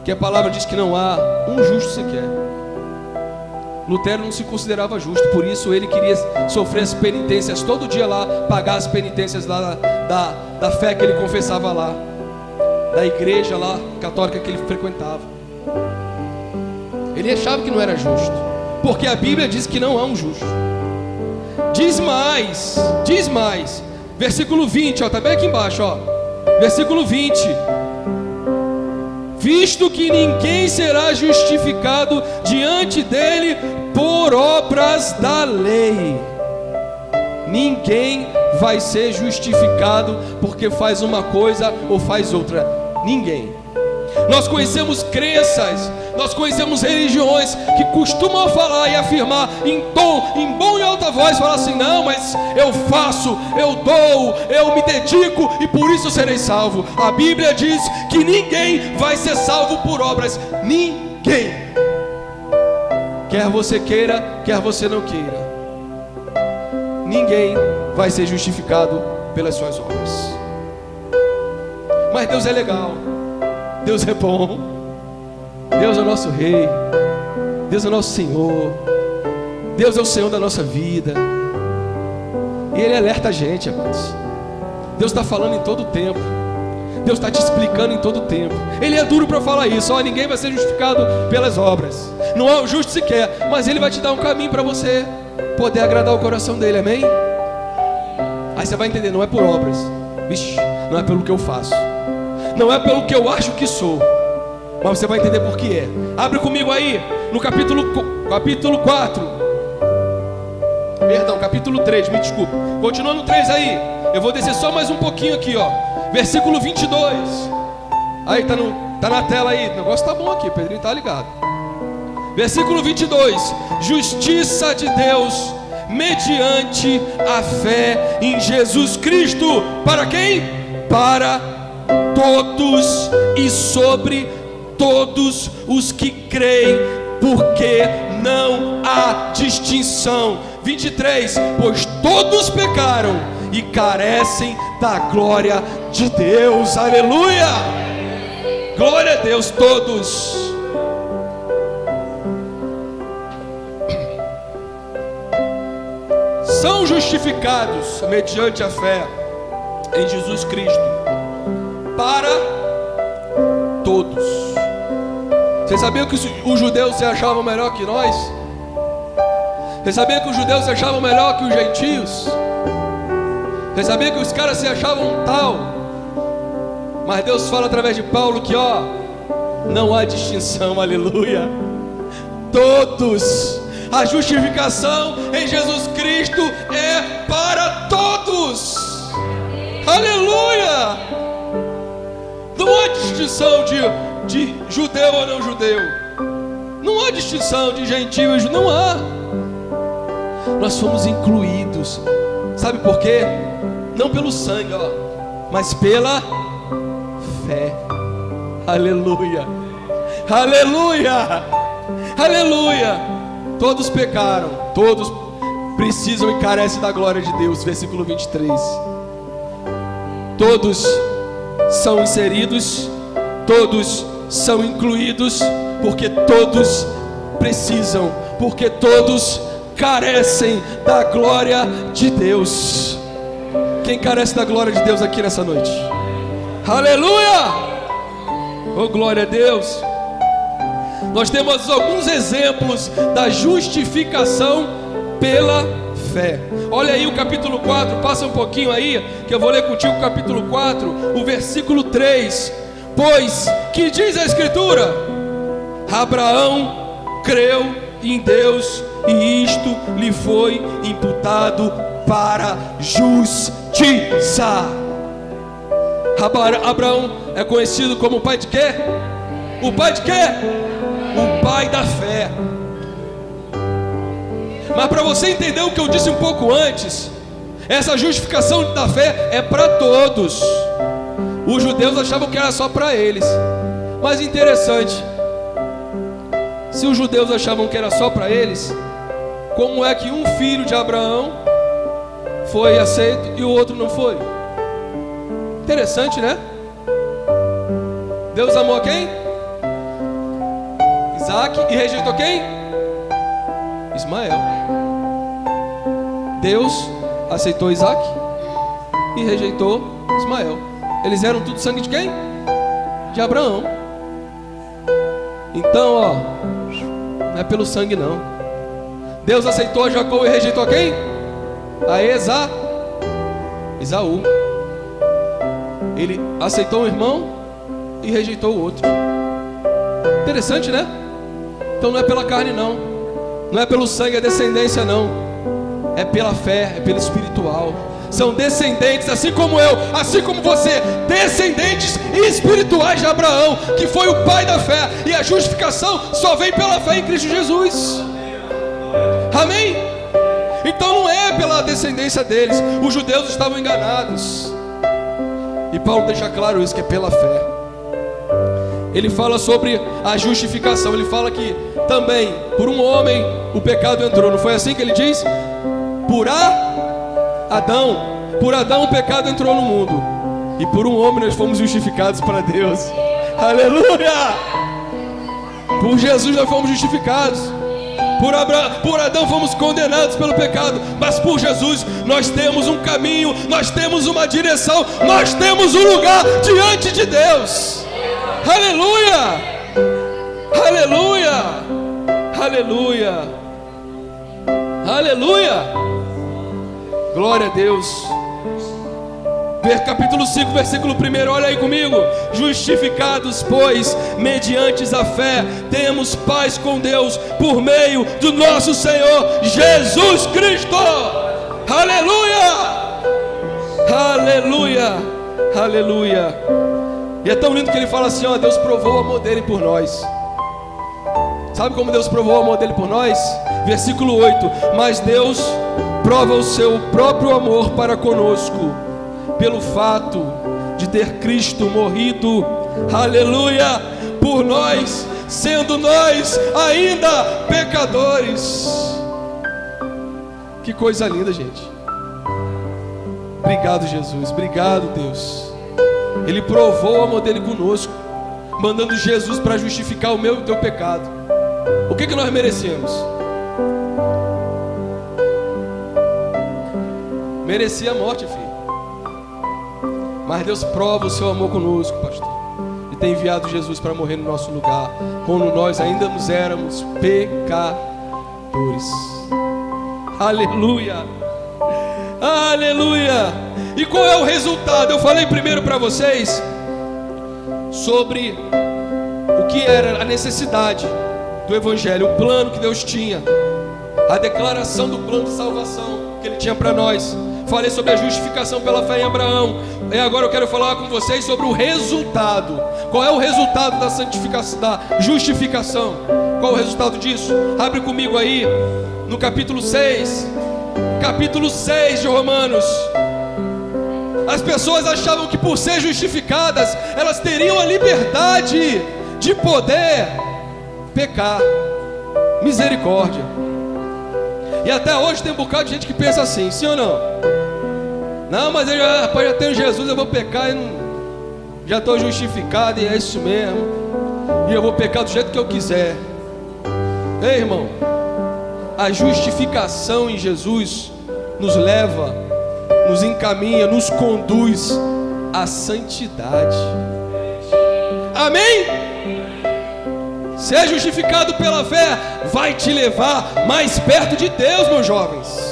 Que a palavra diz que não há um justo sequer. Lutero não se considerava justo, por isso ele queria sofrer as penitências todo dia lá, pagar as penitências lá da fé que ele confessava lá, da igreja lá católica que ele frequentava. Ele achava que não era justo, porque a Bíblia diz que não há um justo. Diz mais, versículo 20, está bem aqui embaixo, versículo 20. Visto que ninguém será justificado diante dele por obras da lei. Ninguém vai ser justificado porque faz uma coisa ou faz outra. Ninguém. Nós conhecemos crenças, nós conhecemos religiões que costumam falar e afirmar em bom e alta voz, falar assim: não, mas eu faço, eu dou, eu me dedico e por isso serei salvo. A Bíblia diz que ninguém vai ser salvo por obras, ninguém. Quer você queira, quer você não queira, ninguém vai ser justificado pelas suas obras. Mas Deus é legal, Deus é bom, Deus é o nosso Rei, Deus é o nosso Senhor, Deus é o Senhor da nossa vida, e Ele alerta a gente, amados. Deus está falando em todo o tempo, Deus está te explicando em todo o tempo. Ele é duro para falar isso: ó, ninguém vai ser justificado pelas obras, não há o justo sequer, mas Ele vai te dar um caminho para você poder agradar o coração dEle, amém? Aí você vai entender, não é por obras, vixe, não é pelo que eu faço, não é pelo que eu acho que sou, mas você vai entender por que é. Abre comigo aí no capítulo 4, perdão, capítulo 3, me desculpa. Continua no 3 aí, eu vou descer só mais um pouquinho aqui, ó. Versículo 22. Aí tá na tela aí, o negócio tá bom aqui, Pedrinho tá ligado. Versículo 22. Justiça de Deus mediante a fé em Jesus Cristo. Para quem? Para todos e sobre todos os que creem, porque não há distinção. 23. Pois todos pecaram e carecem da glória de Deus. Aleluia! Glória a Deus, todos. São justificados mediante a fé em Jesus Cristo para todos. Vocês sabiam que os judeus se achavam melhor que nós? Vocês sabiam que os judeus se achavam melhor que os gentios? Vocês sabiam que os caras se achavam tal? Mas Deus fala através de Paulo que, ó, não há distinção, aleluia. Todos. A justificação em Jesus Cristo é para todos. Aleluia. Não há distinção de judeu ou não judeu. Não há distinção de gentio e judeu. Não há. Nós fomos incluídos. Sabe por quê? Não pelo sangue, ó, mas pela fé. Aleluia. Aleluia. Aleluia. Todos pecaram, todos precisam e carecem da glória de Deus. Versículo 23. Todos são inseridos, todos são incluídos, porque todos precisam, porque todos carecem da glória de Deus. Quem carece da glória de Deus aqui nessa noite? Aleluia! Oh, glória a Deus! Nós temos alguns exemplos da justificação pela fé. Olha aí o capítulo 4, passa um pouquinho aí, que eu vou ler contigo o capítulo 4, o versículo 3. Pois, que diz a Escritura? Abraão creu em Deus, e isto lhe foi imputado para justiça. Abraão é conhecido como o pai de quê? O pai de quê? O pai da fé. Mas para você entender o que eu disse um pouco antes, essa justificação da fé é para todos. Os judeus achavam que era só para eles. Mas interessante, se os judeus achavam que era só para eles, como é que um filho de Abraão foi aceito e o outro não foi? Interessante, né? Deus amou quem? Isaac, e rejeitou quem? Ismael. Deus aceitou Isaac e rejeitou Ismael. Eles eram tudo sangue de quem? De Abraão. Então, ó, não é pelo sangue não. Deus aceitou a Jacó e rejeitou a quem? A Esaú. Ele aceitou um irmão e rejeitou o outro. Interessante, né? Então não é pela carne não, não é pelo sangue, a descendência não, é pela fé, é pelo espiritual. são descendentes, assim como eu, assim como você, descendentes espirituais de Abraão, que foi o pai da fé, e a justificação só vem pela fé em Cristo Jesus. Amém? Então não é pela descendência deles, os judeus estavam enganados, e Paulo deixa claro isso, que é pela fé. Ele fala sobre a justificação, ele fala que também por um homem o pecado entrou, não foi assim que ele diz? Por Adão o pecado entrou no mundo, e por um homem nós fomos justificados para Deus. Aleluia! Por Jesus nós fomos justificados. Por Adão fomos condenados pelo pecado, mas por Jesus nós temos um caminho, nós temos uma direção, nós temos um lugar diante de Deus. Aleluia! Aleluia! Aleluia! Aleluia! Glória a Deus. Capítulo 5, versículo 1, olha aí comigo. Justificados, pois, mediante a fé, temos paz com Deus, por meio do nosso Senhor Jesus Cristo. Aleluia! Aleluia! Aleluia! E é tão lindo que ele fala assim, ó, Deus provou o amor dele por nós. Sabe como Deus provou o amor dele por nós? Versículo 8: mas Deus prova o seu próprio amor para conosco, pelo fato de ter Cristo morrido, aleluia, por nós, sendo nós ainda pecadores. Que coisa linda, gente. Obrigado, Jesus, obrigado, Deus. Ele provou o amor dele conosco, mandando Jesus para justificar o meu e o teu pecado. O que nós merecemos? Merecia a morte, filho. Mas Deus prova o seu amor conosco, pastor, e tem enviado Jesus para morrer no nosso lugar, quando nós ainda nos éramos pecadores. Aleluia! Aleluia! E qual é o resultado? Eu falei primeiro para vocês sobre o que era a necessidade do Evangelho, o plano que Deus tinha, a declaração do plano de salvação que Ele tinha para nós. Falei sobre a justificação pela fé em Abraão, e agora eu quero falar com vocês sobre o resultado. Qual é o resultado da santificação, da justificação? Qual é o resultado disso? Abre comigo aí no capítulo 6. Capítulo 6 de Romanos. As pessoas achavam que por ser justificadas elas teriam a liberdade de poder pecar. Misericórdia. E até hoje tem um bocado de gente que pensa assim, sim ou não? Não, mas eu já tenho Jesus, eu vou pecar e já estou justificado, e é isso mesmo, e eu vou pecar do jeito que eu quiser. Ei, irmão, a justificação em Jesus nos leva, nos encaminha, nos conduz à santidade. Amém? Ser justificado pela fé vai te levar mais perto de Deus, meus jovens.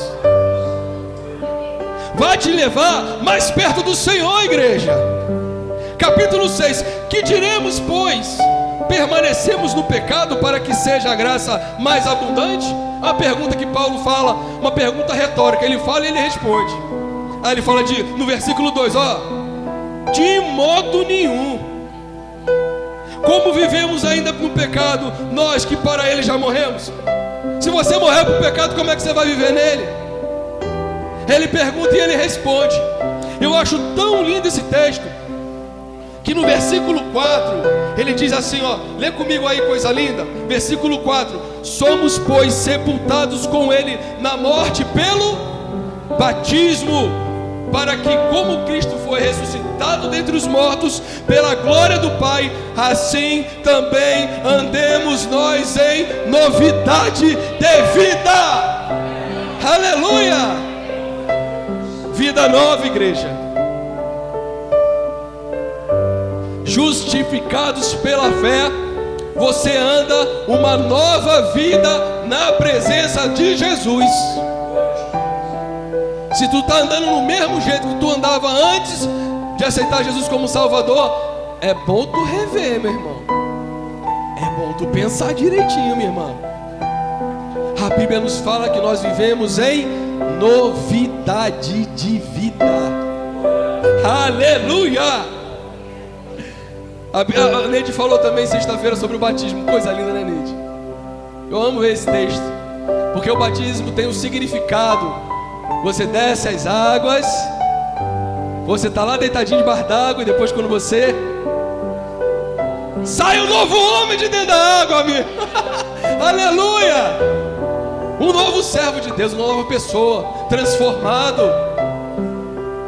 Vai te levar mais perto do Senhor, igreja. Capítulo 6: que diremos, pois? Permanecemos no pecado para que seja a graça mais abundante? A pergunta que Paulo fala, uma pergunta retórica. Ele fala e ele responde. Aí ele fala no versículo 2, ó: de modo nenhum. Como vivemos ainda no pecado, nós que para ele já morremos? Se você morrer para o pecado, como é que você vai viver nele? Ele pergunta e ele responde. Eu acho tão lindo esse texto, que no versículo 4, ele diz assim, ó, lê comigo aí, coisa linda. Versículo 4: somos, pois, sepultados com ele na morte pelo batismo, para que, como Cristo foi ressuscitado dentre os mortos pela glória do Pai, assim também andemos nós em novidade de vida. Aleluia! Vida nova, igreja. Justificados pela fé, você anda uma nova vida na presença de Jesus. Se tu está andando no mesmo jeito que tu andava antes de aceitar Jesus como Salvador, é bom tu rever, meu irmão. É bom tu pensar direitinho, minha irmã. A Bíblia nos fala que nós vivemos em novidade de vida. Aleluia! A Neide falou também sexta-feira sobre o batismo. Coisa linda, né, Neide? Eu amo ver esse texto, porque o batismo tem um significado. Você desce as águas, você está lá deitadinho debaixo d'água, e depois quando você sai um novo homem de dentro da água, amigo. Aleluia! Um novo servo de Deus, uma nova pessoa, transformado,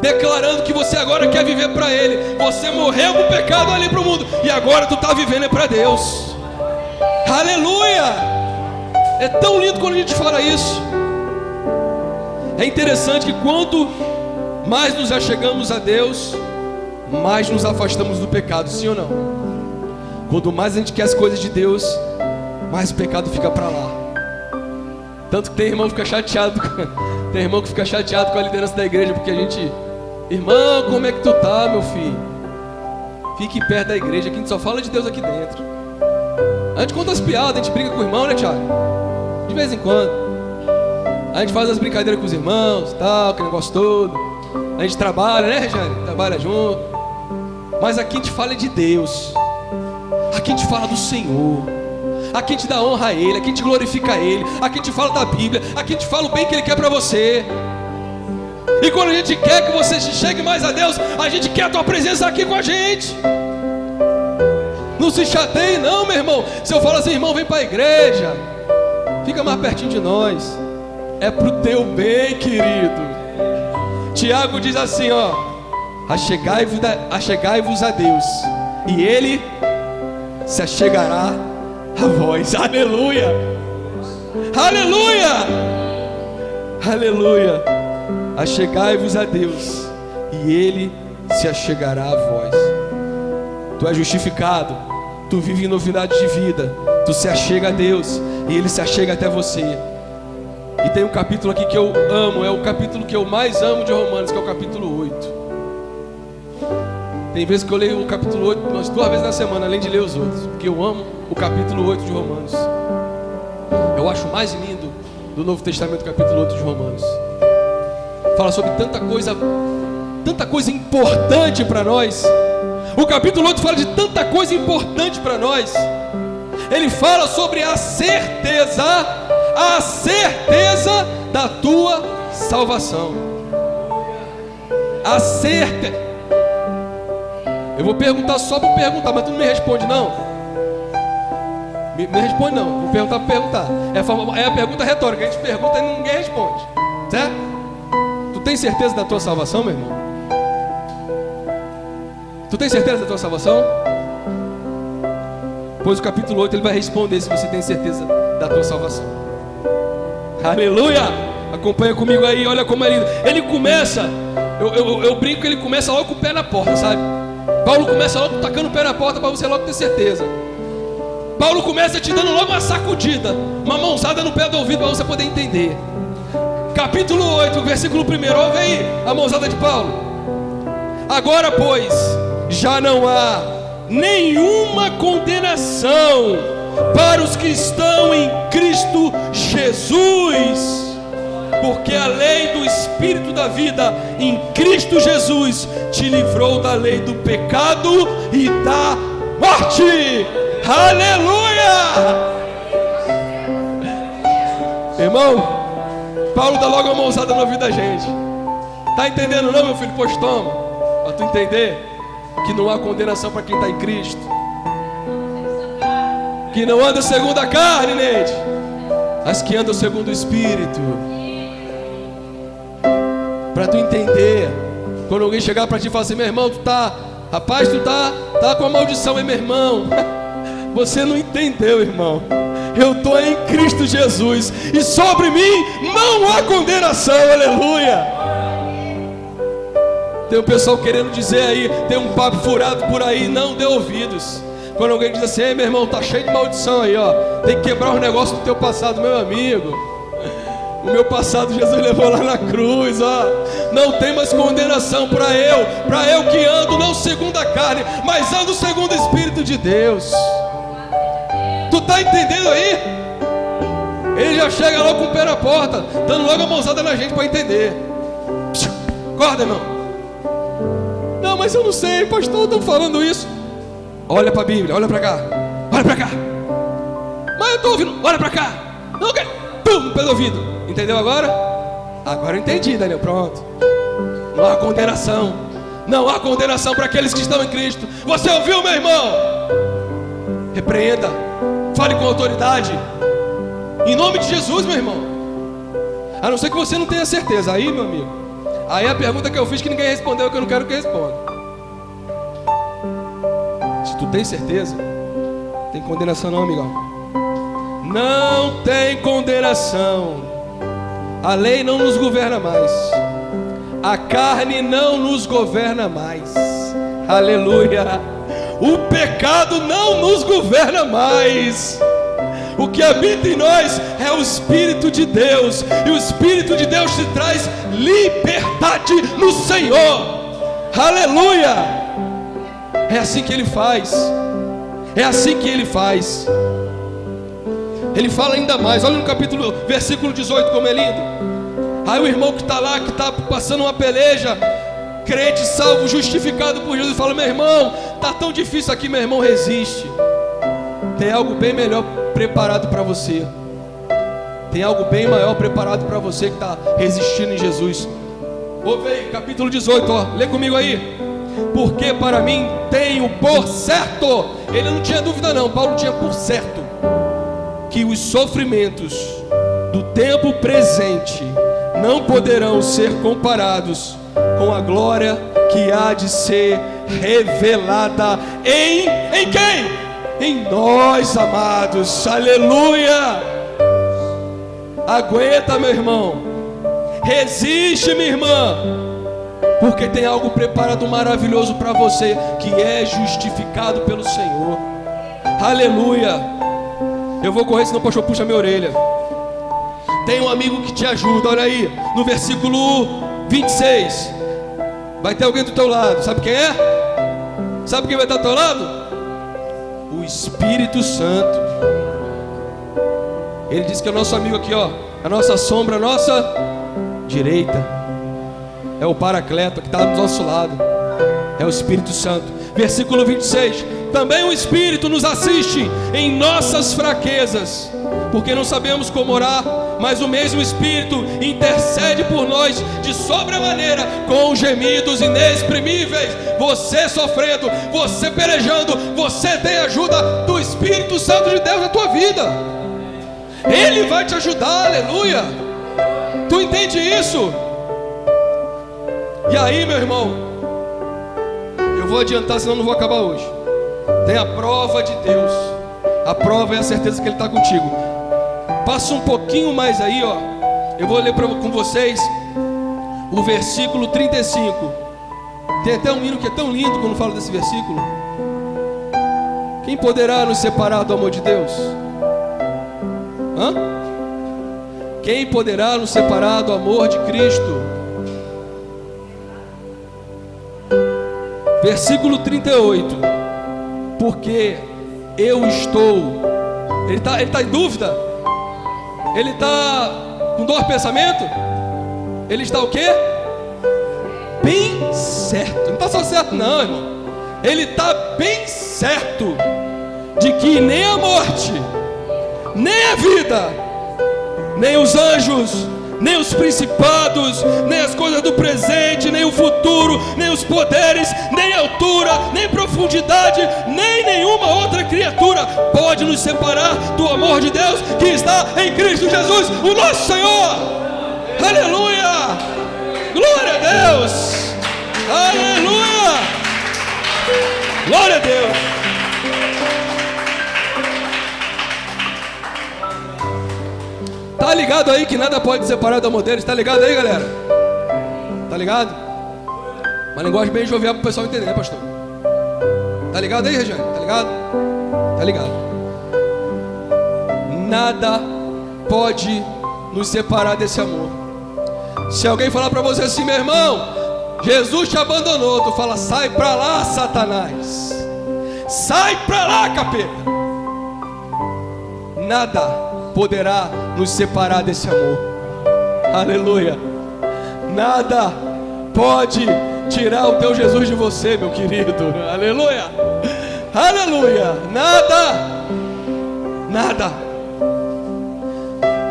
declarando que você agora quer viver para Ele. Você morreu com o pecado ali para o mundo, e agora tu está vivendo para Deus. Aleluia! É tão lindo quando a gente fala isso. É interessante que quanto mais nos achegamos a Deus, mais nos afastamos do pecado, sim ou não? Quanto mais a gente quer as coisas de Deus, mais o pecado fica para lá. Tanto que tem irmão que fica chateado tem irmão que fica chateado com a liderança da igreja, porque a gente: irmão, como é que tu tá, meu filho? Fique perto da igreja, que a gente só fala de Deus aqui dentro. A gente conta as piadas, a gente briga com o irmão, né, Thiago? De vez em quando a gente faz as brincadeiras com os irmãos, tal, aquele negócio todo. A gente trabalha, né, Regiane? Trabalha junto. Mas aqui a gente fala de Deus. Aqui a gente fala do Senhor. Aqui a gente dá honra a Ele, aqui a gente glorifica Ele, aqui a gente fala da Bíblia, aqui a gente fala o bem que Ele quer para você. E quando a gente quer que você chegue mais a Deus, a gente quer a tua presença aqui com a gente. Não se chateie não, meu irmão. Se eu falo assim: irmão, vem para a igreja, fica mais pertinho de nós. É pro teu bem, querido. Tiago diz assim, ó: achegai-vos a Deus, e Ele se achegará a vós. Aleluia! Aleluia! Aleluia! Achegai-vos a Deus, e Ele se achegará a vós. Tu és justificado, tu vive em novidade de vida, tu se achega a Deus, e Ele se achega até você. E tem um capítulo aqui que eu amo, é o capítulo que eu mais amo de Romanos, que é o capítulo 8. Tem vezes que eu leio o capítulo 8 umas 2 vezes na semana, além de ler os outros, porque eu amo o capítulo 8 de Romanos. Eu acho o mais lindo do Novo Testamento, o capítulo 8 de Romanos. Fala sobre tanta coisa importante para nós. O capítulo 8 fala de tanta coisa importante para nós. Ele fala sobre a certeza da tua salvação. A certeza. Eu vou perguntar só para perguntar, mas tu não me responde não. Me responde não. Vou perguntar para perguntar. É a pergunta retórica. A gente pergunta e ninguém responde. Certo? Tu tem certeza da tua salvação, meu irmão? Tu tem certeza da tua salvação? Pois o capítulo 8 ele vai responder se você tem certeza da tua salvação. Aleluia! Acompanha comigo aí, olha como é lindo. Ele começa, eu brinco que ele começa logo com o pé na porta, sabe? Paulo começa logo tacando o pé na porta para você logo ter certeza. Paulo começa te dando logo uma sacudida, uma mãozada no pé do ouvido para você poder entender. Capítulo 8, versículo 1, ouve aí a mãozada de Paulo. Agora, pois, já não há nenhuma condenação para os que estão em Cristo Jesus, porque a lei do Espírito da vida em Cristo Jesus te livrou da lei do pecado e da morte. Aleluia! Irmão, Paulo dá logo uma mãozada na vida da gente. Tá entendendo não, meu filho? Pois toma, para tu entender que não há condenação para quem está em Cristo, que não anda segundo a carne, Neide, mas que anda segundo o Espírito. Para tu entender, quando alguém chegar para ti e falar assim: meu irmão, tu tá com a maldição aí, meu irmão. Você não entendeu, irmão. Eu estou em Cristo Jesus, e sobre mim não há condenação. Aleluia. Tem um pessoal querendo dizer aí, tem um papo furado por aí, não dê ouvidos. Quando alguém diz assim: ei, meu irmão, tá cheio de maldição aí, ó, tem que quebrar os negócios do teu passado. Meu amigo, o meu passado Jesus levou lá na cruz, ó. Não tem mais condenação para eu que ando não segundo a carne, mas ando segundo o Espírito de Deus. Tu tá entendendo aí? Ele já chega logo com o pé na porta, dando logo a mãozada na gente para entender. Acorda, irmão. Não, mas eu não sei, pastor, estão falando isso. Olha para a Bíblia, olha para cá. Olha para cá. Mas eu estou ouvindo, olha para cá. Não quer. Pum, pelo ouvido. Entendeu agora? Agora eu entendi, Daniel, pronto. Não há condenação. Não há condenação para aqueles que estão em Cristo. Você ouviu, meu irmão? Repreenda. Fale com autoridade. Em nome de Jesus, meu irmão. A não ser que você não tenha certeza. Aí, meu amigo, aí a pergunta que eu fiz que ninguém respondeu, que eu não quero que responda. Se tu tem certeza, tem condenação não, amigão. Não tem condenação. A lei não nos governa mais. A carne não nos governa mais. Aleluia. O pecado não nos governa mais. O que habita em nós é o Espírito de Deus. E o Espírito de Deus te traz liberdade no Senhor. Aleluia. É assim que Ele faz. É assim que Ele faz. Ele fala ainda mais. Olha no versículo 18 como é lindo. Aí o irmão que está lá, que está passando uma peleja, crente, salvo, justificado por Jesus, fala: meu irmão, está tão difícil aqui, meu irmão, resiste. Tem algo bem melhor preparado para você. Tem algo bem maior preparado para você que está resistindo em Jesus. Ouve aí, capítulo 18, ó, lê comigo aí. Porque para mim tenho por certo, ele não tinha dúvida não, Paulo tinha por certo, que os sofrimentos do tempo presente não poderão ser comparados com a glória que há de ser revelada em quem? Em nós, amados. Aleluia. Aguenta, meu irmão. Resiste, minha irmã, porque tem algo preparado maravilhoso para você, que é justificado pelo Senhor. Aleluia. Eu vou correr, senão o pastor puxa minha orelha. Tem um amigo que te ajuda. Olha aí, no versículo 26. Vai ter alguém do teu lado. Sabe quem é? Sabe quem vai estar do teu lado? O Espírito Santo. Ele diz que é o nosso amigo aqui, ó, a nossa sombra, a nossa direita. É o Paracleto que está do nosso lado. É o Espírito Santo. Versículo 26. Também o Espírito nos assiste em nossas fraquezas, porque não sabemos como orar, mas o mesmo Espírito intercede por nós de sobremaneira, com gemidos inexprimíveis. Você sofrendo, você pelejando, você tem ajuda do Espírito Santo de Deus na tua vida. Ele vai te ajudar, aleluia. Tu entende isso? E aí, meu irmão, eu vou adiantar, senão não vou acabar hoje. Tem a prova de Deus. A prova é a certeza que Ele está contigo. Passa um pouquinho mais aí, ó. Eu vou ler com vocês o versículo 35. Tem até um hino que é tão lindo quando fala desse versículo. Quem poderá nos separar do amor de Deus? Hã? Quem poderá nos separar do amor de Cristo? Versículo 38. Porque eu estou. Ele está em dúvida? Ele está com dor de pensamento? Ele está o quê? Bem certo. Não está só certo não, irmão. Ele está bem certo de que nem a morte, nem a vida, nem os anjos, nem os principados, nem as coisas do presente, nem o futuro, nem os poderes, nem altura, nem profundidade, nem nenhuma outra criatura pode nos separar do amor de Deus que está em Cristo Jesus, o nosso Senhor. Aleluia! Glória a Deus! Aleluia! Glória a Deus! Tá ligado aí que nada pode separar do amor deles? Tá ligado aí, galera? Tá ligado? Uma linguagem bem jovial para o pessoal entender, né, pastor? Tá ligado aí, Regiane? Tá ligado? Tá ligado? Nada pode nos separar desse amor. Se alguém falar para você assim: meu irmão, Jesus te abandonou, tu fala: sai pra lá, Satanás. Sai pra lá, capeta. Nada poderá nos separar desse amor. Aleluia. Nada pode tirar o teu Jesus de você, meu querido. Aleluia. Aleluia. Nada.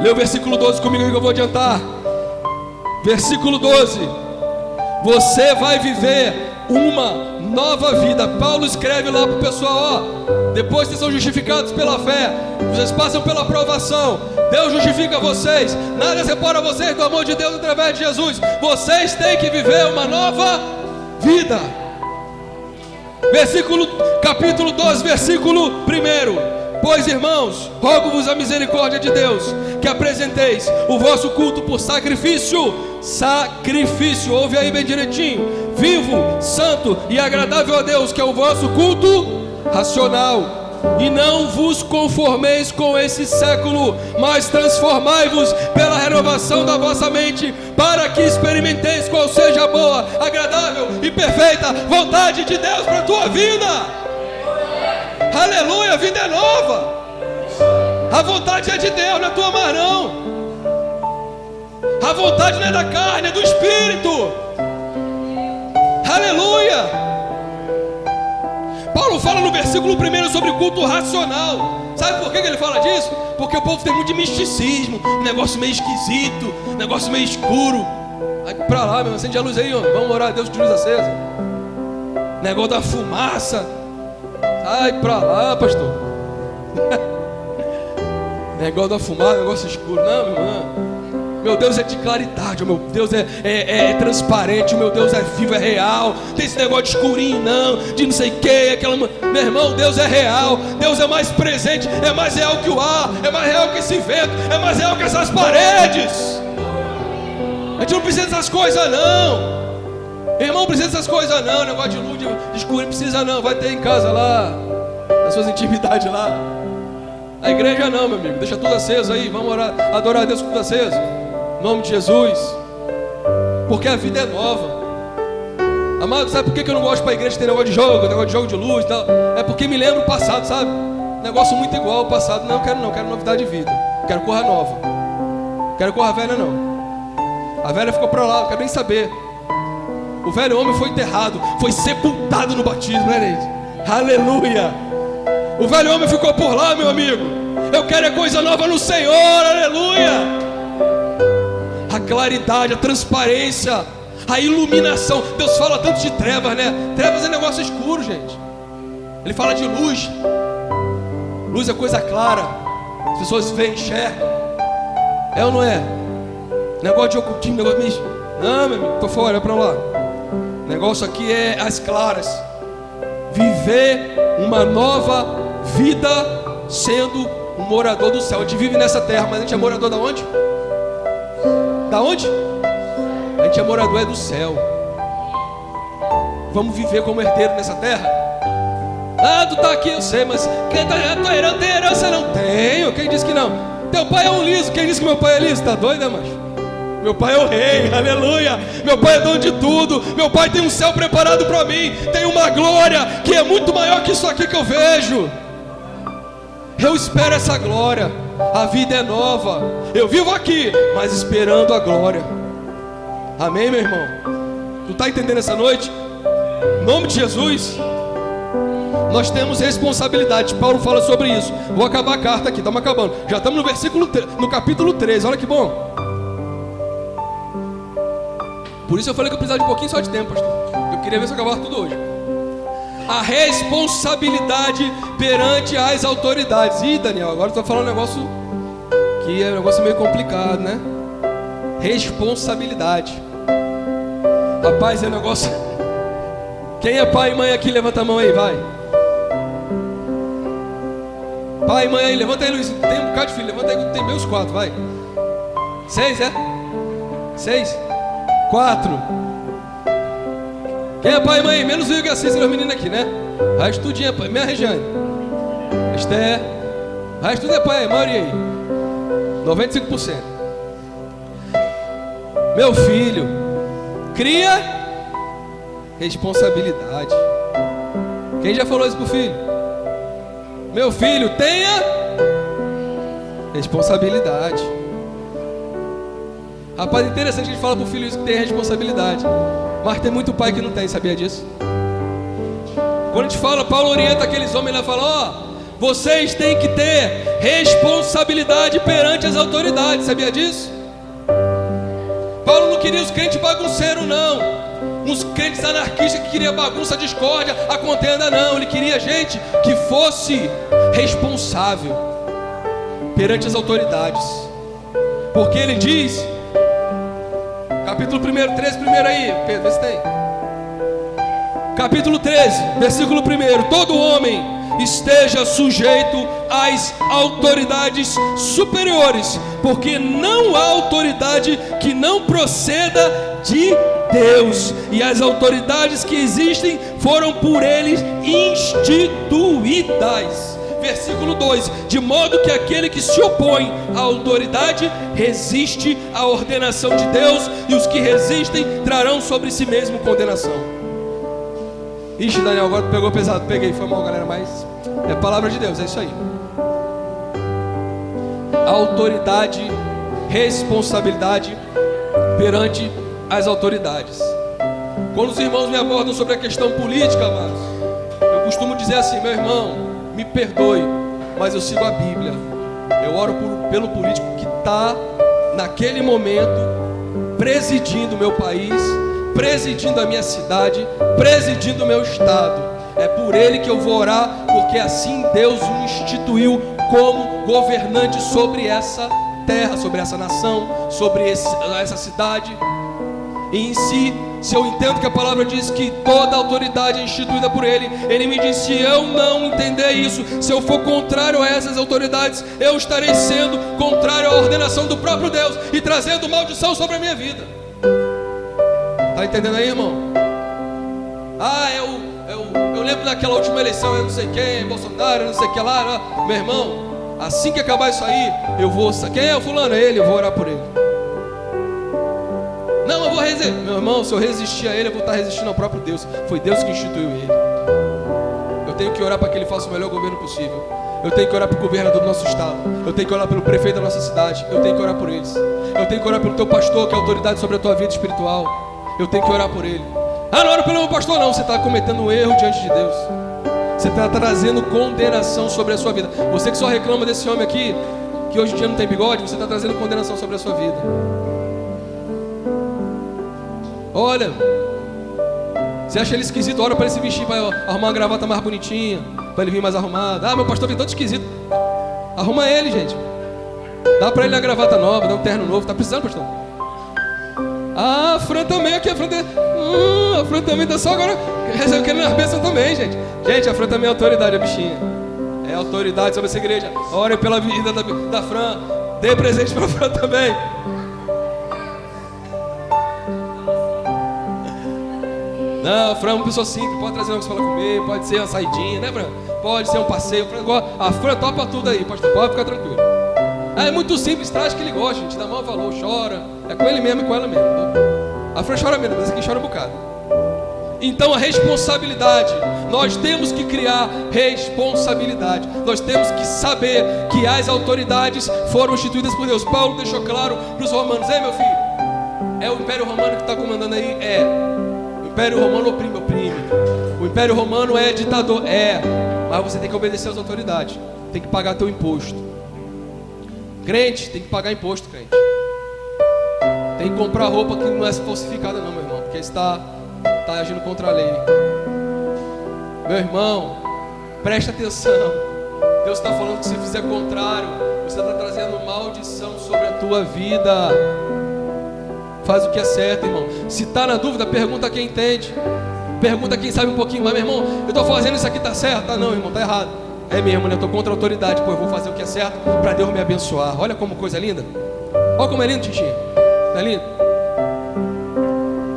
Lê o versículo 12 comigo que eu vou adiantar. Versículo 12. Você vai viver uma nova vida. Paulo escreve lá para o pessoal, depois que são justificados pela fé, vocês passam pela aprovação, Deus justifica vocês, nada separa vocês do amor de Deus através de Jesus. Vocês têm que viver uma nova vida. Capítulo 12, versículo 1. Pois, irmãos, rogo-vos a misericórdia de Deus, que apresenteis o vosso culto por sacrifício, ouve aí bem direitinho, vivo, santo e agradável a Deus, que é o vosso culto racional. E não vos conformeis com esse século, mas transformai-vos pela renovação da vossa mente, para que experimenteis qual seja a boa, agradável e perfeita vontade de Deus para a tua vida. Aleluia, a vida é nova. A vontade é de Deus, não é tua mais não. A vontade não é da carne, é do Espírito. Aleluia. Paulo fala no versículo 1 sobre culto racional. Sabe por que ele fala disso? Porque o povo tem muito de misticismo, um negócio meio esquisito, um negócio meio escuro. Vai pra lá, meu, acende a luz aí, homem. Vamos orar a Deus de luz acesa. Negócio da fumaça. Sai pra lá, pastor. Negócio da fumaça, negócio escuro. Não, meu irmão. Meu Deus é de claridade, o meu Deus é transparente, o meu Deus é vivo, é real. Tem esse negócio de escurinho não, de não sei o que, aquela... Meu irmão, Deus é real, Deus é mais presente, é mais real que o ar, é mais real que esse vento, é mais real que essas paredes. A gente não precisa dessas coisas não. Irmão, precisa dessas coisas não. Negócio de luz, de escurinho, precisa não. Vai ter em casa lá, nas suas intimidades lá. A igreja não, meu amigo, deixa tudo aceso aí. Vamos orar, adorar a Deus com tudo aceso, em nome de Jesus. Porque a vida é nova. Amado, sabe por que eu não gosto para a igreja ter negócio de jogo de luz e tal? É porque me lembra o passado, sabe? Negócio muito igual ao passado. Não, quero novidade de vida. Quero corra nova. Quero corra velha não. A velha ficou para lá, não quero nem saber. O velho homem foi enterrado, foi sepultado no batismo, né, gente? Aleluia. O velho homem ficou por lá, meu amigo. Eu quero é coisa nova no Senhor, aleluia. A claridade, a transparência, a iluminação. Deus fala tanto de trevas, né? Trevas é negócio escuro, gente. Ele fala de luz. Luz é coisa clara. As pessoas veem, enxergam. É ou não é? Negócio de ocultismo, negócio meio... Não, meu amigo, tô fora, olha pra lá. Negócio aqui é as claras. Viver uma nova vida sendo um morador do céu. A gente vive nessa terra, mas a gente é morador da onde? Da onde? A gente é morador do céu. Vamos viver como herdeiro nessa terra? Ah, tu tá aqui, eu sei, mas quem tá herança, tem herança? Não tenho. Quem disse que não? Teu pai é um liso. Quem disse que meu pai é liso? Tá doido, né, macho? Meu pai é o rei, aleluia. Meu pai é dono de tudo. Meu pai tem um céu preparado para mim. Tem uma glória que é muito maior que isso aqui que eu vejo. Eu espero essa glória. A vida é nova. Eu vivo aqui, mas esperando a glória. Amém, meu irmão? Tu está entendendo essa noite? Em nome de Jesus. Nós temos responsabilidade. Paulo fala sobre isso. Vou acabar a carta aqui, estamos acabando. Já estamos no capítulo 13. Olha que bom. Por isso eu falei que eu precisava de um pouquinho só de tempo, pastor. Eu queria ver se eu acabava tudo hoje. A responsabilidade perante as autoridades. Ih, Daniel, agora eu estou falando um negócio que é um negócio meio complicado, né? Responsabilidade. Rapaz, é um negócio... Quem é pai e mãe aqui? Levanta a mão aí, vai. Pai e mãe aí, levanta aí, Luiz. Tem um bocado de filho, levanta aí, tem meus 4, vai. 6, é? 6? 4. Quem é pai e mãe? Menos o Igor e a Cícera, os meninos aqui, né? Vai estudinha, pai. Minha Regiane, Esther. Vai tudo é pai, a maioria aí. 95%. Meu filho, cria responsabilidade. Quem já falou isso pro filho? Meu filho, tenha Responsabilidade. Rapaz, interessante que a gente fala pro filho isso, que tem responsabilidade. Mas tem muito pai que não tem, sabia disso? Quando a gente fala, Paulo orienta aqueles homens lá e fala: vocês têm que ter responsabilidade perante as autoridades, sabia disso? Paulo não queria os crentes bagunceiros, não. Uns crentes anarquistas que queriam bagunça, discórdia, a contenda, não. Ele queria gente que fosse responsável perante as autoridades. Porque ele diz, capítulo 1, 13, primeiro aí, Pedro, vê se tem. Capítulo 13, versículo 1: todo homem esteja sujeito às autoridades superiores, porque não há autoridade que não proceda de Deus, e as autoridades que existem foram por eles instituídas. Versículo 2: de modo que aquele que se opõe à autoridade resiste à ordenação de Deus, e os que resistem trarão sobre si mesmo condenação. Ixi, Daniel, agora tu pegou pesado. Peguei, foi mal, galera, mas é palavra de Deus, é isso aí. Autoridade, responsabilidade perante as autoridades. Quando os irmãos me abordam sobre a questão política, amados, eu costumo dizer assim: meu irmão, me perdoe, mas eu sigo a Bíblia. Eu oro pelo político que está naquele momento presidindo o meu país, presidindo a minha cidade, presidindo o meu estado. É por ele que eu vou orar, porque assim Deus o instituiu como governante sobre essa terra, sobre essa nação, sobre essa cidade. E em si, se eu entendo que a palavra diz que toda autoridade é instituída por ele, ele me diz: se eu não entender isso, se eu for contrário a essas autoridades, eu estarei sendo contrário à ordenação do próprio Deus e trazendo maldição sobre a minha vida. Está entendendo aí, irmão? Eu lembro daquela última eleição, eu não sei quem, Bolsonaro, eu não sei o que lá. Meu irmão, assim que acabar isso aí, eu vou... Quem é o fulano? É ele, eu vou orar por ele. Não, eu vou resistir. Meu irmão, se eu resistir a ele, eu vou estar resistindo ao próprio Deus. Foi Deus que instituiu ele. Eu tenho que orar para que ele faça o melhor governo possível. Eu tenho que orar para o governador do nosso estado. Eu tenho que orar pelo prefeito da nossa cidade. Eu tenho que orar por eles. Eu tenho que orar pelo teu pastor, que é autoridade sobre a tua vida espiritual. Eu tenho que orar por ele. Ah, não ora pelo meu pastor, não. Você está cometendo um erro diante de Deus. Você está trazendo condenação sobre a sua vida. Você que só reclama desse homem aqui, que hoje em dia não tem bigode, você está trazendo condenação sobre a sua vida. Olha, você acha ele esquisito, ora para ele se vestir, vai arrumar uma gravata mais bonitinha, para ele vir mais arrumado. Ah, meu pastor vem todo esquisito. Arruma ele, gente. Dá para ele uma gravata nova, dá um terno novo. Tá precisando, pastor? Ah, a Fran também aqui, a Fran também tá só agora querendo as bênçãos também, gente. Gente, a Fran também é autoridade, a bichinha. É autoridade sobre essa igreja. Ore pela vida da Fran. Dê presente para a Fran também. Não, a Fran é uma pessoa simples, pode trazer algo para comer, pode ser uma saidinha, né, Fran? Pode ser um passeio. A Fran topa tudo aí, pastor, pode ficar tranquilo. É muito simples, traz que ele gosta, gente, dá maior valor, chora. É com ele mesmo e com ela mesmo. A Fran chora mesmo, mas aqui chora um bocado. Então a responsabilidade, nós temos que criar responsabilidade. Nós temos que saber que as autoridades foram instituídas por Deus. Paulo deixou claro para os romanos: ei, meu filho, é o Império Romano que está comandando aí? É. O Império Romano oprime. O Império Romano é ditador? É. Mas você tem que obedecer às autoridades. Tem que pagar teu imposto. Crente tem que pagar imposto, crente. Tem que comprar roupa que não é falsificada não, meu irmão, porque está agindo contra a lei. Meu irmão, presta atenção. Deus está falando que se fizer contrário, você está trazendo maldição sobre a tua vida. Faz o que é certo, irmão. Se está na dúvida, pergunta a quem entende. Pergunta a quem sabe um pouquinho mais. Meu irmão, eu estou fazendo isso aqui, está certo? Tá não, irmão, está errado. É mesmo, né? Eu estou contra a autoridade. Pô, eu vou fazer o que é certo para Deus me abençoar. Olha como coisa linda. Olha como é lindo, Titi. Não é lindo?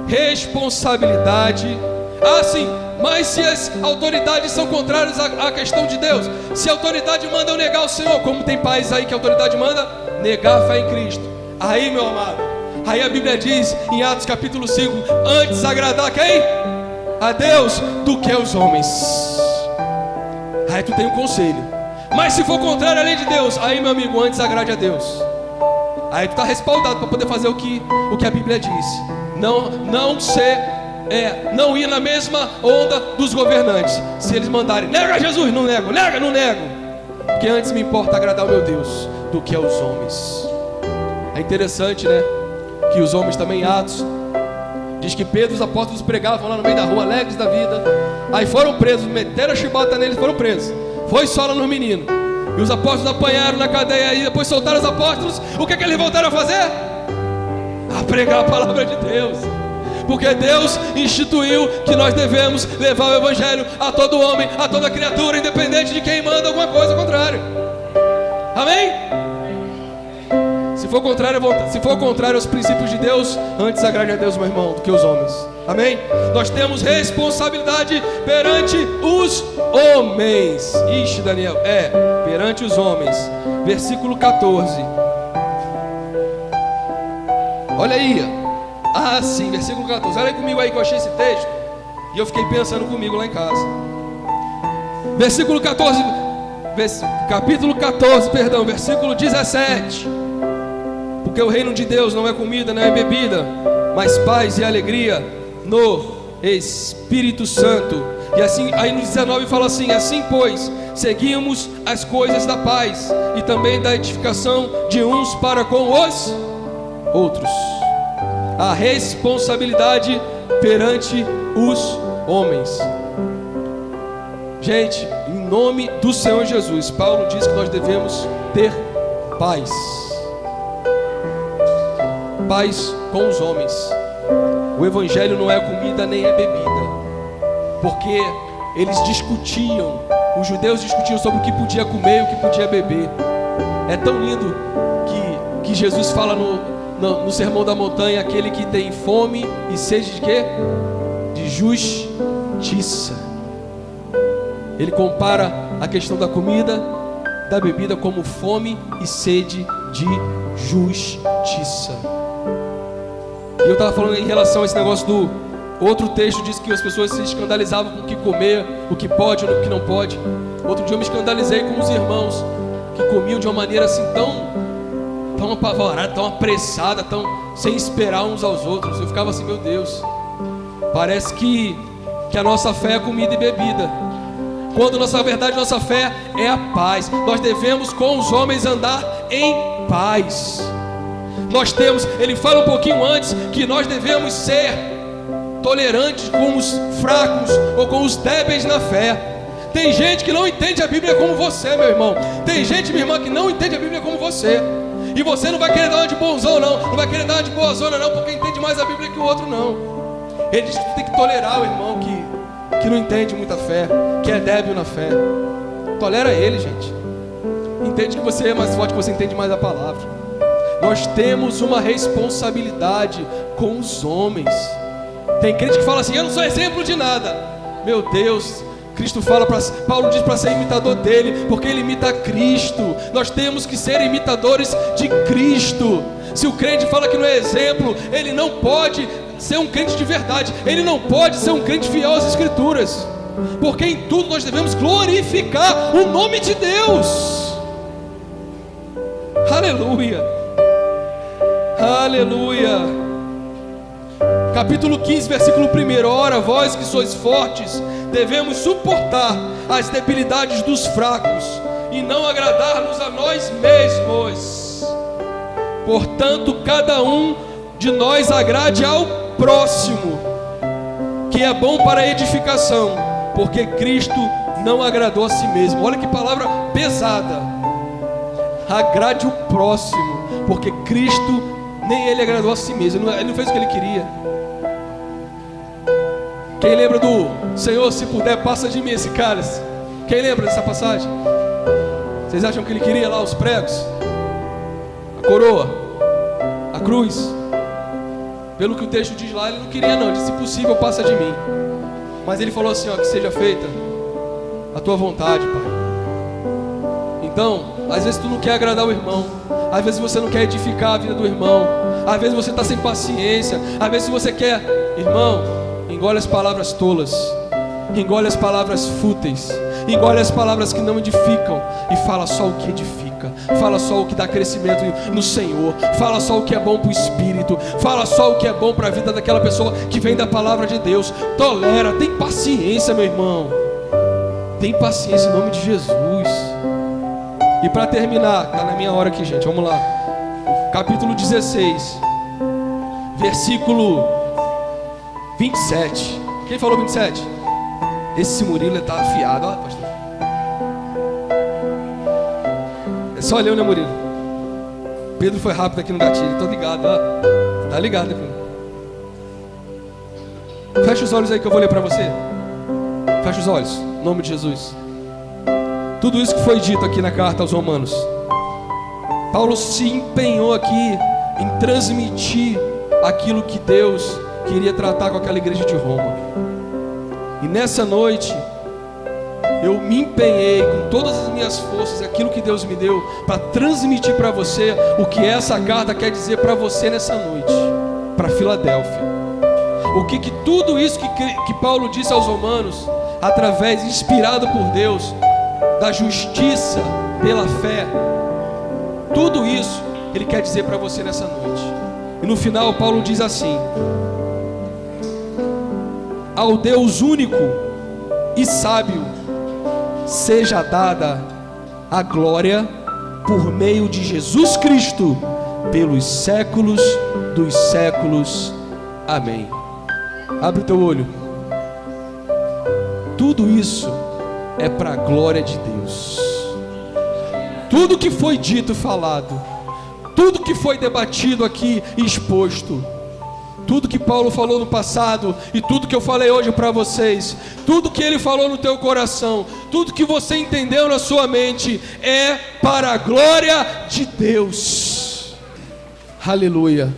Responsabilidade. Ah, sim. Mas se as autoridades são contrárias à questão de Deus, se a autoridade manda eu negar o Senhor, como tem países aí que a autoridade manda negar a fé em Cristo, aí, meu amado, aí a Bíblia diz em Atos capítulo 5: antes agradar quem? A Deus do que aos homens. Aí tu tem um conselho: Mas se for contrário à lei de Deus, aí, meu amigo, antes agrade a Deus. Aí tu está respaldado para poder fazer o que a Bíblia diz. Não ir na mesma onda dos governantes. Se eles mandarem, nega Jesus, não nego, nega, não nego. Porque antes me importa agradar o meu Deus do que aos homens. É interessante, né? Que os homens também, Atos, diz que Pedro e os apóstolos pregavam lá no meio da rua, alegres da vida. Aí foram presos, meteram a chibata neles, foram presos. Foi sola nos meninos. E os apóstolos apanharam na cadeia e depois soltaram os apóstolos. O que eles voltaram a fazer? A pregar a palavra de Deus. Porque Deus instituiu que nós devemos levar o evangelho a todo homem, a toda criatura, independente de quem manda alguma coisa contrária. Amém? Se for contrário aos princípios de Deus, antes agrade a Deus, meu irmão, do que os homens. Amém? Nós temos responsabilidade perante os homens. Ixi, Daniel, perante os homens. Versículo 14. Olha aí. Ah, sim, versículo 14. Olha aí comigo aí que eu achei esse texto e eu fiquei pensando comigo lá em casa. Versículo 14, capítulo 14, perdão, versículo 17. Porque o reino de Deus não é comida, não é bebida, mas paz e alegria no Espírito Santo. E assim, aí no 19 fala assim: assim pois, seguimos as coisas da paz e também da edificação de uns para com os outros. A responsabilidade perante os homens. Gente, em nome do Senhor Jesus, Paulo diz que nós devemos ter paz. Paz com os homens. O evangelho não é comida nem é bebida, porque eles discutiam, os judeus discutiam sobre o que podia comer e o que podia beber. É tão lindo que Jesus fala no Sermão da Montanha: aquele que tem fome e sede de quê? De justiça. Ele compara a questão da comida, da bebida, como fome e sede de justiça. E eu estava falando em relação a esse negócio do outro texto, diz que as pessoas se escandalizavam com o que comer, o que pode ou o que não pode. Outro dia eu me escandalizei com os irmãos que comiam de uma maneira assim tão apavorada, tão apressada, tão sem esperar uns aos outros. Eu ficava assim: meu Deus, parece que a nossa fé é comida e bebida, quando na verdade nossa fé é a paz. Nós devemos com os homens andar em paz. Ele fala um pouquinho antes que nós devemos ser tolerantes com os fracos ou com os débeis na fé. Tem gente que não entende a Bíblia como você, meu irmão. Tem gente, minha irmã, que não entende a Bíblia como você. E você não vai querer dar uma de bonzão, não vai querer dar uma de boazona, não, porque entende mais a Bíblia que o outro, não. Ele diz que tu tem que tolerar o irmão que não entende muita fé, que é débil na fé. Tolera ele, gente. Entende que você é mais forte, que você entende mais a palavra. Nós temos uma responsabilidade com os homens. Tem crente que fala assim: eu não sou exemplo de nada. Meu Deus, Paulo diz para ser imitador dele, porque ele imita Cristo. Nós temos que ser imitadores de Cristo. Se o crente fala que não é exemplo, ele não pode ser um crente de verdade. Ele não pode ser um crente fiel às Escrituras, porque em tudo nós devemos glorificar o nome de Deus. Aleluia, aleluia. Capítulo 15, versículo 1. Ora, vós que sois fortes, devemos suportar as debilidades dos fracos e não agradar-nos a nós mesmos. Portanto, cada um de nós agrade ao próximo, que é bom para a edificação, porque Cristo não agradou a si mesmo. Olha que palavra pesada. Agrade o próximo, porque Cristo nem ele agradou a si mesmo. Ele não fez o que ele queria. Quem lembra do Senhor, se puder, passa de mim esse cálice? Quem lembra dessa passagem? Vocês acham que ele queria lá os pregos, a coroa, a cruz? Pelo que o texto diz lá, ele não queria não. Ele disse: se possível, passa de mim. Mas ele falou assim: ó, que seja feita a tua vontade, Pai. Então, às vezes tu não quer agradar o irmão, às vezes você não quer edificar a vida do irmão, às vezes você está sem paciência, às vezes você quer, irmão, engole as palavras tolas, engole as palavras fúteis, Engole as palavras que não edificam e fala só o que edifica. Fala só o que dá crescimento no Senhor. Fala só o que é bom para o Espírito. Fala só o que é bom para a vida daquela pessoa que vem da palavra de Deus. Tolera, tem paciência, meu irmão. Tem paciência em nome de Jesus. E para terminar, está na minha hora aqui, gente, vamos lá. Capítulo 16, versículo 27. Quem falou 27? Esse Murilo está afiado, ó, pastor. É só ler, né, Murilo? Pedro foi rápido aqui no gatilho, tô ligado, ó. Tá ligado, né, Pedro? Fecha os olhos aí que eu vou ler para você. Fecha os olhos, em nome de Jesus. Tudo isso que foi dito aqui na carta aos Romanos, Paulo se empenhou aqui em transmitir aquilo que Deus queria tratar com aquela igreja de Roma. E nessa noite eu me empenhei com todas as minhas forças, aquilo que Deus me deu, para transmitir para você o que essa carta quer dizer para você nessa noite, para Filadélfia. O que tudo isso que Paulo disse aos Romanos, através, inspirado por Deus, da justiça pela fé, tudo isso ele quer dizer para você nessa noite. E no final Paulo diz assim: ao Deus único e sábio seja dada a glória por meio de Jesus Cristo pelos séculos dos séculos. Amém. Abre o teu olho. Tudo isso é para a glória de Deus. Tudo que foi dito, falado, tudo que foi debatido aqui e exposto, tudo que Paulo falou no passado e tudo que eu falei hoje para vocês, tudo que ele falou no teu coração, tudo que você entendeu na sua mente, é para a glória de Deus. Aleluia.